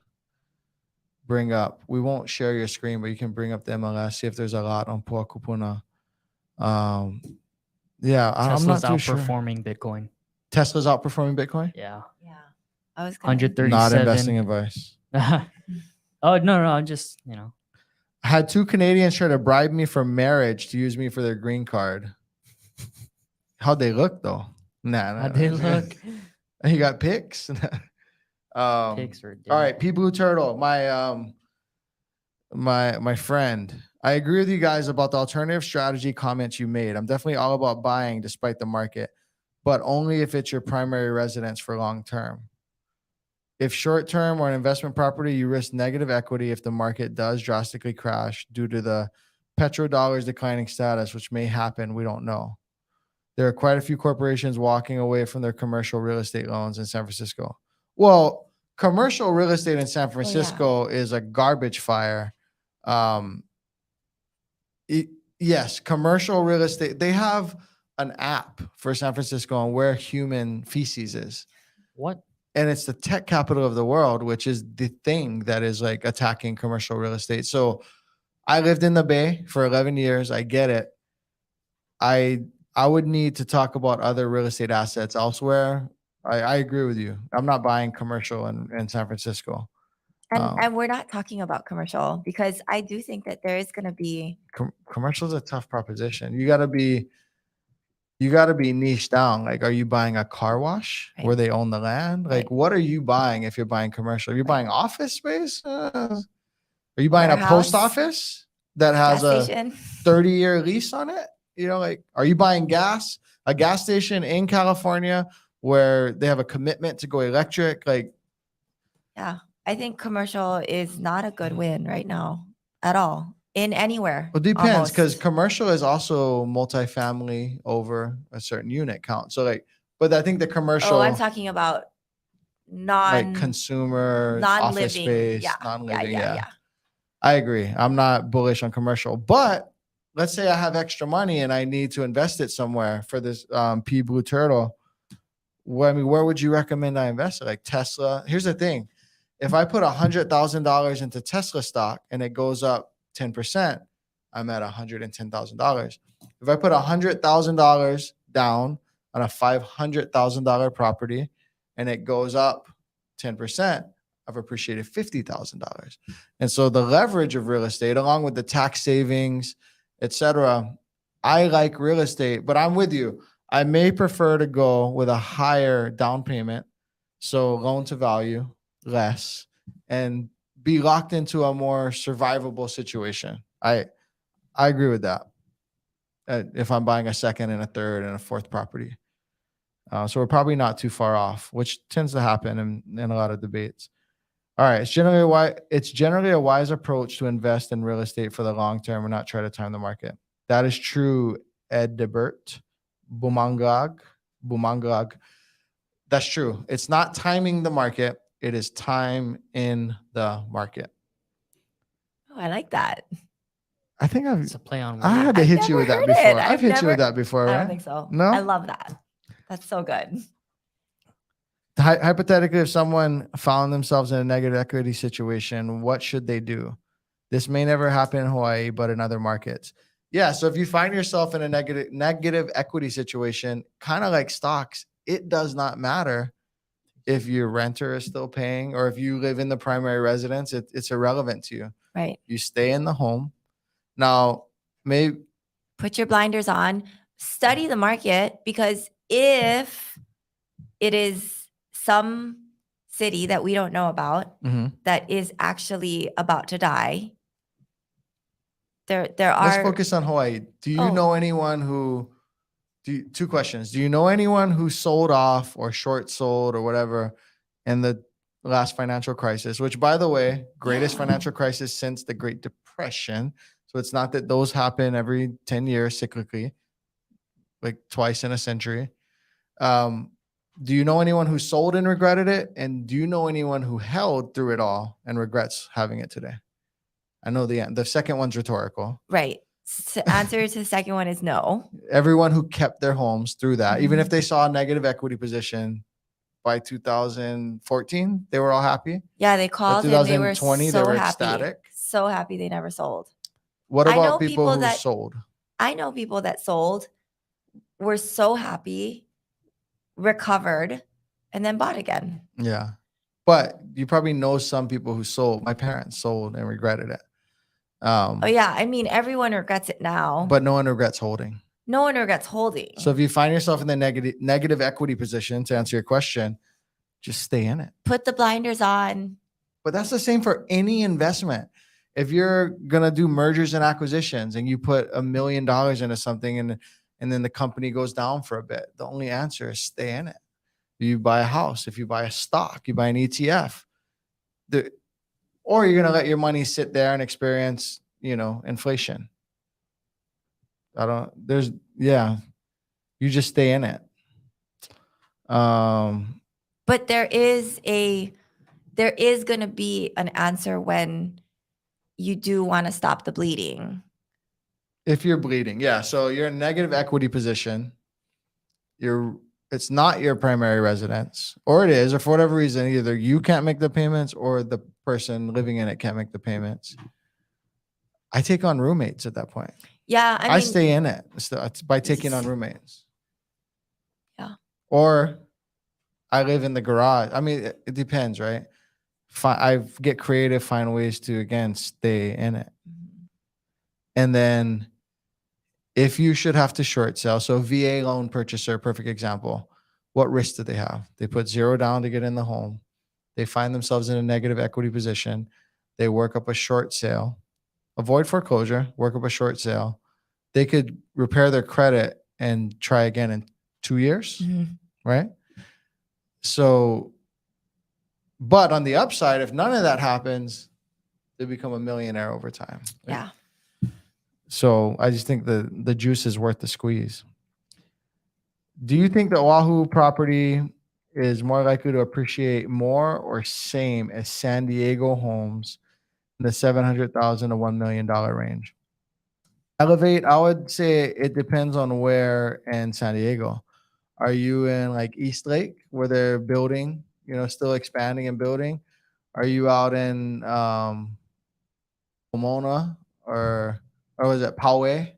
bring up. We won't share your screen, but you can bring up the MLS, see if there's a lot on Poa Kupuna. Yeah, I'm not Tesla's too sure. outperforming Bitcoin. Tesla's outperforming Bitcoin? Yeah. Yeah. I was gonna. 137. Not investing advice. Oh, no, I'm just, I had 2 Canadians try to bribe me for marriage to use me for their green card. How'd they look though? Nah. how'd they look? You got pics? Pics are All right, P Blue Turtle, my friend. I agree with you guys about the alternative strategy comments you made. I'm definitely all about buying despite the market, but only if it's your primary residence for long term. If short term or an investment property, you risk negative equity if the market does drastically crash due to the petrodollar's declining status, which may happen. We don't know. There are quite a few corporations walking away from their commercial real estate loans in San Francisco. Well, commercial real estate in San Francisco is a garbage fire. Yes, commercial real estate. They have an app for San Francisco on where human feces is. What? And it's the tech capital of the world, which is the thing that is like attacking commercial real estate. So I lived in the Bay for 11 years. I get it. I would need to talk about other real estate assets elsewhere. I agree with you. I'm not buying commercial in San Francisco. And we're not talking about commercial because I do think that there is going to be Commercial is a tough proposition. You got to be niche down. Like, are you buying a car wash where they own the land? Like, Right. what are you buying if you're buying commercial? Are you buying office space? Are you buying a post Warehouse, office that has gas a station. 30-year lease on it? You know, like, are you buying gas? A gas station in California where they have a commitment to go electric? Like, Yeah, I think commercial is not a good win right now at all in anywhere. it depends because almost. commercial is also multifamily over a certain unit count. So like, but I think the commercial, Oh, I'm talking about like consumer, office non-living. space, Yeah, non-living. yeah. I agree. I'm not bullish on commercial, but let's say I have extra money and I need to invest it somewhere for this P Blue Turtle. Well, I mean, where would you recommend I invest it? Like Tesla? Here's the thing. If I put $100,000 into Tesla stock and it goes up 10%, I'm at $110,000. If I put $100,000 down on a $500,000 property and it goes up 10%, I've appreciated $50,000. And so the leverage of real estate, along with the tax savings, etc., I like real estate, but I'm with you. I may prefer to go with a higher down payment, so loan to value less, and be locked into a more survivable situation. I agree with that. If I'm buying a second and a third and a fourth property, so we're probably not too far off, which tends to happen in a lot of debates. All right, it's generally a wise approach to invest in real estate for the long term and not try to time the market. That is true, Ed DeBert. Bumangag. That's true. It's not timing the market. It is time in the market. Oh, I like that. I think It's a play on words. I had to I've hit you never with that heard before. it. I've hit you with that before, right? I don't think so. No? I love that. That's so good. Hypothetically, if someone found themselves in a negative equity situation, what should they do? This may never happen in Hawaii, but in other markets. Yeah. So if you find yourself in a negative equity situation, kind of like stocks, it does not matter if your renter is still paying or if you live in the primary residence. It's irrelevant to you. Right. You stay in the home. Now, maybe Put your blinders on, study the market, because if it is some city that we don't know about that is actually about to die, there are. Let's focus on Hawaii. Do you know anyone who? Two questions. Do you know anyone who sold off or short sold or whatever in the last financial crisis? Which, by the way, greatest financial crisis since the Great Depression. So it's not that those happen every 10 years cyclically, like twice in a century. Do you know anyone who sold and regretted it? And do you know anyone who held through it all and regrets having it today? I know the second one's rhetorical. Right. Answer to the second one is no. Everyone who kept their homes through that, even if Mhm. they saw a negative equity position by 2014, they were all happy. Yeah, they called and they were 2020, they so were happy. ecstatic. So happy they never sold. What I know about people people who that- sold? I know people that sold, were so happy, recovered, and then bought again. Yeah. But you probably know some people who sold. My parents sold and regretted it. Oh yeah, I mean everyone regrets it now, But no one regrets holding. no one regrets holding. So if you find yourself in the negative equity position, to answer your question, just stay in it. Put the blinders on. But that's the same for any investment. If you're gonna do mergers and acquisitions and you put $1 million into something and then the company goes down for a bit, the only answer is stay in it. You buy a house, if you buy a stock, you buy an ETF, or you're gonna let your money sit there and experience, inflation. You just stay in it. But there is going to be an answer when you do want to stop the bleeding. If you're bleeding, yeah. So you're in a negative equity position. It's not your primary residence, or it is, or for whatever reason, either you can't make the payments or the person living in it can't make the payments. I take on roommates at that point. Yeah, I I mean, stay in it by taking on roommates. Yeah. Or I live in the garage. I mean, it depends, right? I get creative, find ways to, again, stay in it. And then if you should have to short sell, so VA loan purchaser, perfect example. What risk do they have? They put $0 down to get in the home. They find themselves in a negative equity position. They work up a short sale, avoid foreclosure, work up a short sale. They could repair their credit and try again in 2 years, Mhm. right? So, but on the upside, if none of that happens, they become a millionaire over time. Right? Yeah. So I just think the juice is worth the squeeze. Do you think the Oahu property is more likely to appreciate more or same as San Diego homes in the $700,000 to $1 million range? Elevate, I would say it depends on where in San Diego. Are you in like East Lake where they're building, still expanding and building? Are you out in Pomona or was it Poway?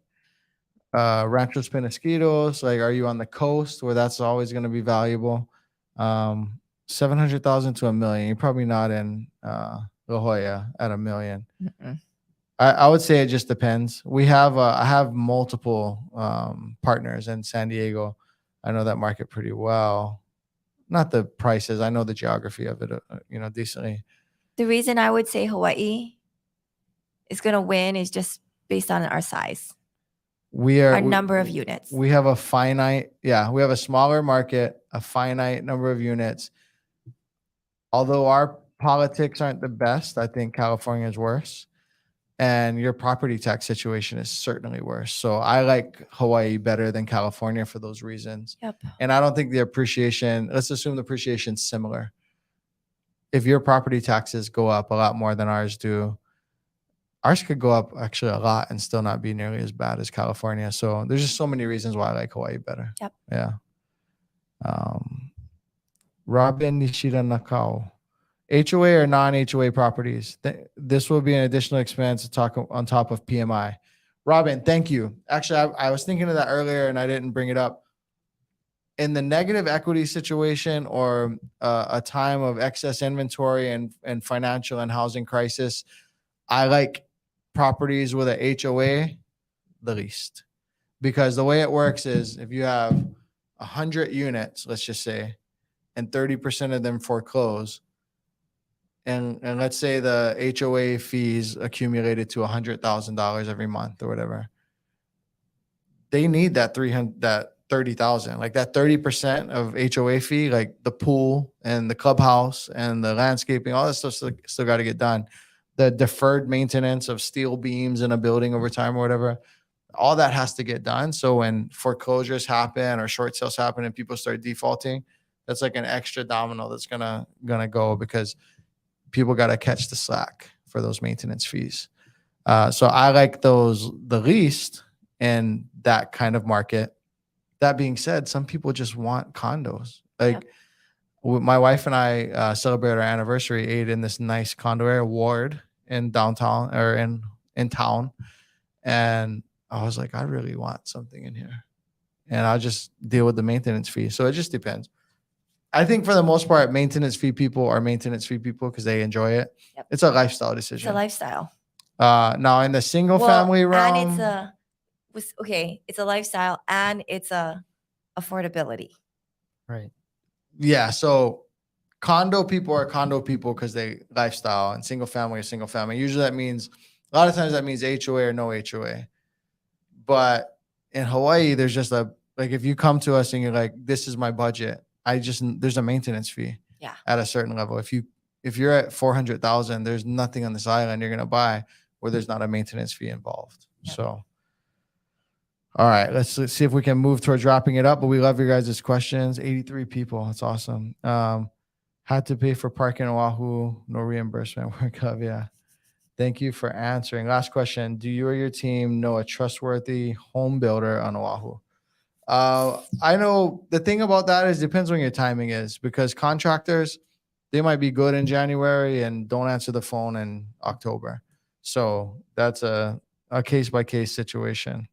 Ranchos Penasquitos, like, are you on the coast where that's always going to be valuable? 700,000 to $1 million. You're probably not in La Jolla at $1 million. Mm-mm. I would say it just depends. I have multiple partners in San Diego. I know that market pretty well. Not the prices. I know the geography of it, decently. The reason I would say Hawaii is going to win is just based on our size, our number of units. We have a smaller market, a finite number of units. Although our politics aren't the best, I think California is worse. And your property tax situation is certainly worse. So I like Hawaii better than California for those reasons. Yep. And I don't think the appreciation, let's assume the appreciation is similar. If your property taxes go up a lot more than ours do, ours could go up actually a lot and still not be nearly as bad as California. So there's just so many reasons why I like Hawaii better. Yep. Yeah. Robin Nishida Nakao. HOA or non-HOA properties. This will be an additional expense to talk on top of PMI. Robin, thank you. Actually, I was thinking of that earlier and I didn't bring it up. In the negative equity situation or a time of excess inventory and financial and housing crisis, I like properties with a HOA the least. Because the way it works is if you have 100 units, let's just say, and 30% of them foreclose, and let's say the HOA fees accumulated to $100,000 every month or whatever, they need that 30,000, like that 30% of HOA fee, like the pool and the clubhouse and the landscaping, all that stuff still got to get done. The deferred maintenance of steel beams in a building over time or whatever, all that has to get done. So when foreclosures happen or short sales happen and people start defaulting, that's like an extra domino that's gonna go, because people got to catch the slack for those maintenance fees. So I like those the least in that kind of market. That being said, some people just want condos. Like my wife and I celebrated our anniversary, ate in this nice condo area ward in downtown or in town, and I was like, I really want something in here, and I'll just deal with the maintenance fee. So it just depends. I think for the most part, maintenance fee people are maintenance fee people because they enjoy it. Yep. It's a lifestyle It's decision. a lifestyle. Now in the single family realm, and it's a lifestyle and it's a affordability. Right. yeah. So condo people are condo people because they lifestyle, and single family is single family. Usually that means a lot of times that means HOA or no HOA. But in Hawaii, there's just like if you come to us and you're like, this is my budget, there's a maintenance fee. Yeah. At a certain level. If you're at 400,000, there's nothing on this island you're gonna buy where there's not a maintenance fee involved. Yep. So all right, let's see if we can move towards wrapping it up. But we love your guys' questions. 83 people. That's awesome. Had to pay for parking in Oahu, no reimbursement. Work of, yeah. Thank you for answering. Last question. Do you or your team know a trustworthy home builder on Oahu? I know the thing about that is depends when your timing is, because contractors, they might be good in January and don't answer the phone in October. So that's a case by case situation.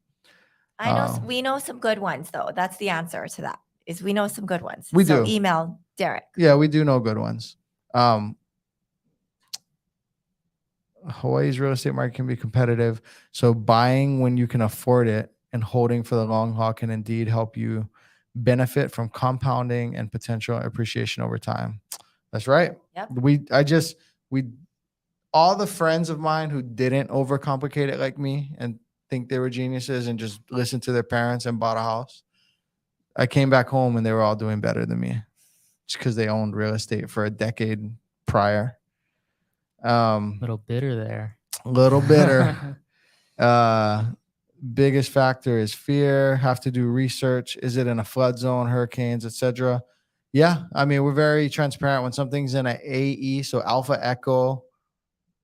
We know some good ones though. That's the answer to that. Is we know some good ones. We so do. Email Derek. Yeah, we do know good ones. Hawaii's real estate market can be competitive. So buying when you can afford it and holding for the long haul can indeed help you benefit from compounding and potential appreciation over time. That's right. Yep. All the friends of mine who didn't overcomplicate it like me and think they were geniuses and just listened to their parents and bought a house, I came back home and they were all doing better than me just because they owned real estate for a decade prior. Little bitter there. Little bitter. Biggest factor is fear. Have to do research. Is it in a flood zone, hurricanes, etc.? Yeah, I mean, we're very transparent when something's in an AE, so Alpha Echo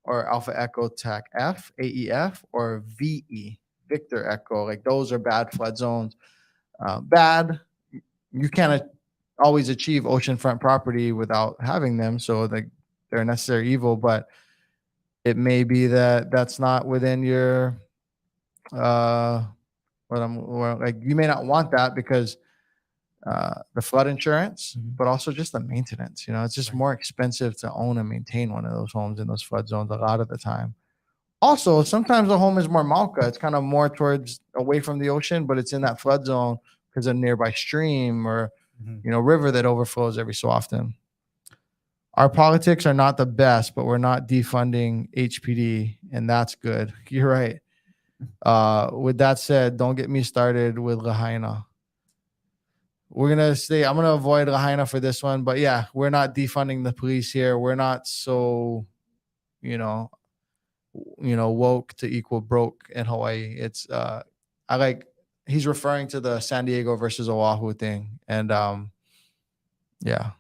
or Alpha Echo Tech F, AEF, or VE, Victor Echo. Like those are bad flood zones. Bad. You can't always achieve oceanfront property without having them, so they're a necessary evil. But it may be that that's not within your you may not want that because the flood insurance, but also just the maintenance. It's just more expensive to own and maintain one of those homes in those flood zones a lot of the time. Also, sometimes the home is more Malka. It's kind of more towards away from the ocean, but it's in that flood zone because of a nearby stream or river that overflows every so often. Our politics are not the best, but we're not defunding HPD, and that's good. You're right. With that said, don't get me started with Lahaina. I'm going to avoid Lahaina for this one, but yeah, we're not defunding the police here. We're not so, woke to equal broke in Hawaii. It's, he's referring to the San Diego versus Oahu thing. And, yeah.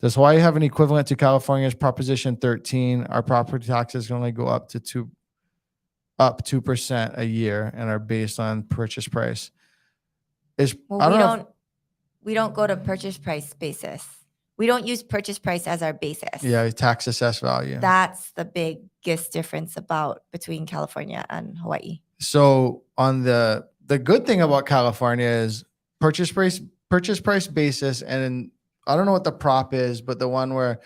Does Hawaii have an equivalent to California's Proposition 13? Our property taxes can only go up 2% a year and are based on purchase price. We don't go to purchase price basis. We don't use purchase price as our basis. Yeah, tax assessed value. That's the biggest difference between California and Hawaii. So on the good thing about California is purchase price basis, and I don't know what the prop is, but the one where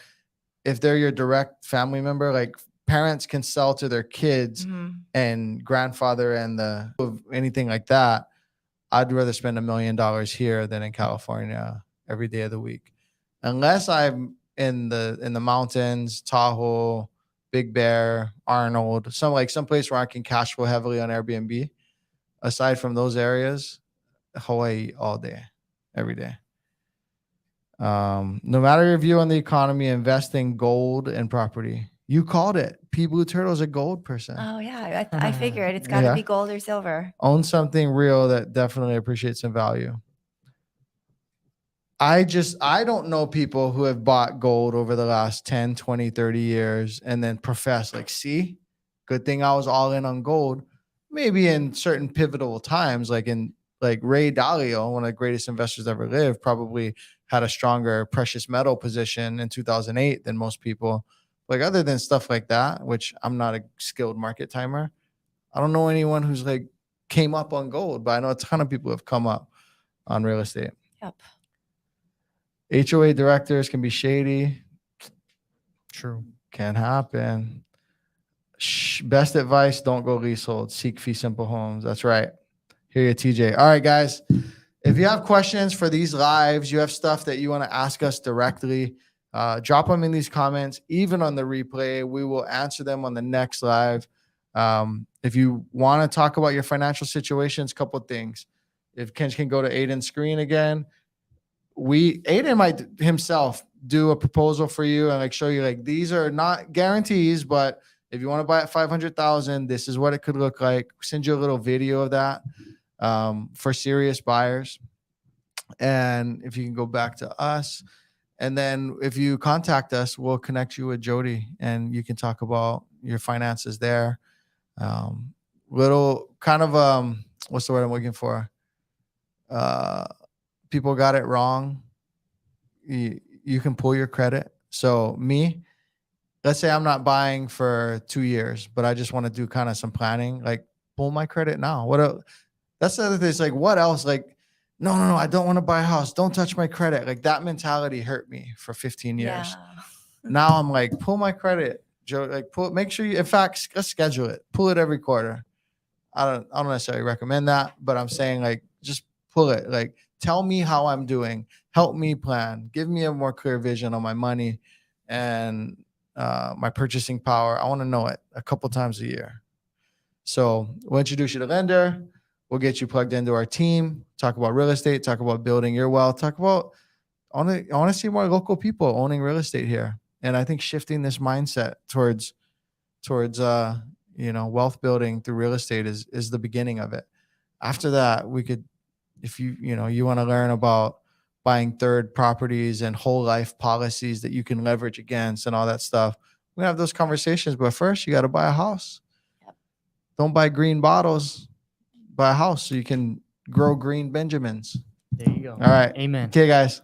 if they're your direct family member, like parents can sell to their kids and grandfather and anything like that, I'd rather spend $1 million here than in California every day of the week. Unless I'm in the mountains, Tahoe, Big Bear, Arnold, some place where I can cash flow heavily on Airbnb. Aside from those areas, Hawaii all day, every day. No matter your view on the economy, invest in gold and property. You called it. P Blue Turtle's a gold person. Oh yeah, I figured it's got to Yeah. be gold or silver. Own something real that definitely appreciates some value. I don't know people who have bought gold over the last 10, 20, 30 years and then profess like, see, good thing I was all in on gold. Maybe in certain pivotal times, like Ray Dalio, one of the greatest investors ever lived, probably had a stronger precious metal position in 2008 than most people. Like other than stuff like that, which I'm not a skilled market timer, I don't know anyone who's like came up on gold, but I know a ton of people have come up on real estate. Yep. HOA directors can be shady. True. Can happen. Best advice, don't go leasehold. Seek fee simple homes. That's right. Here you, TJ. All right, guys. If you have questions for these lives, you have stuff that you want to ask us directly, drop them in these comments. Even on the replay, we will answer them on the next live. If you want to talk about your financial situations, couple of things. If Ken can go to Aiden's screen again, Aiden might himself do a proposal for you and like show you like these are not guarantees, but if you want to buy at 500,000, this is what it could look like. Send you a little video of that for serious buyers. And if you can go back to us, and then if you contact us, we'll connect you with Jodie and you can talk about your finances there. Little kind of what's the word I'm looking for? People got it wrong. You can pull your credit. So let's say I'm not buying for 2 years, but I just want to do kind of some planning, like pull my credit now. That's the other thing. It's like, what else? Like, no, I don't want to buy a house. Don't touch my credit. Like that mentality hurt me for 15 years. Yeah. Now I'm like, pull my credit, Joe. Like make sure you, in fact, let's schedule it. Pull it every quarter. I don't necessarily recommend that, but I'm saying like, just pull it. Like, tell me how I'm doing. Help me plan. Give me a more clear vision on my money and my purchasing power. I want to know it a couple times a year. So we'll introduce you to lender. We'll get you plugged into our team. Talk about real estate. Talk about building your wealth. Talk about I want to see more local people owning real estate here. And I think shifting this mindset towards wealth building through real estate is the beginning of it. After that, we could, if you want to learn about buying third properties and whole life policies that you can leverage against and all that stuff, we have those conversations. But first, you got to buy a house. Yep. Don't buy green bottles. Buy a house so you can grow green Benjamins. There you go. All right. Amen. Okay, guys.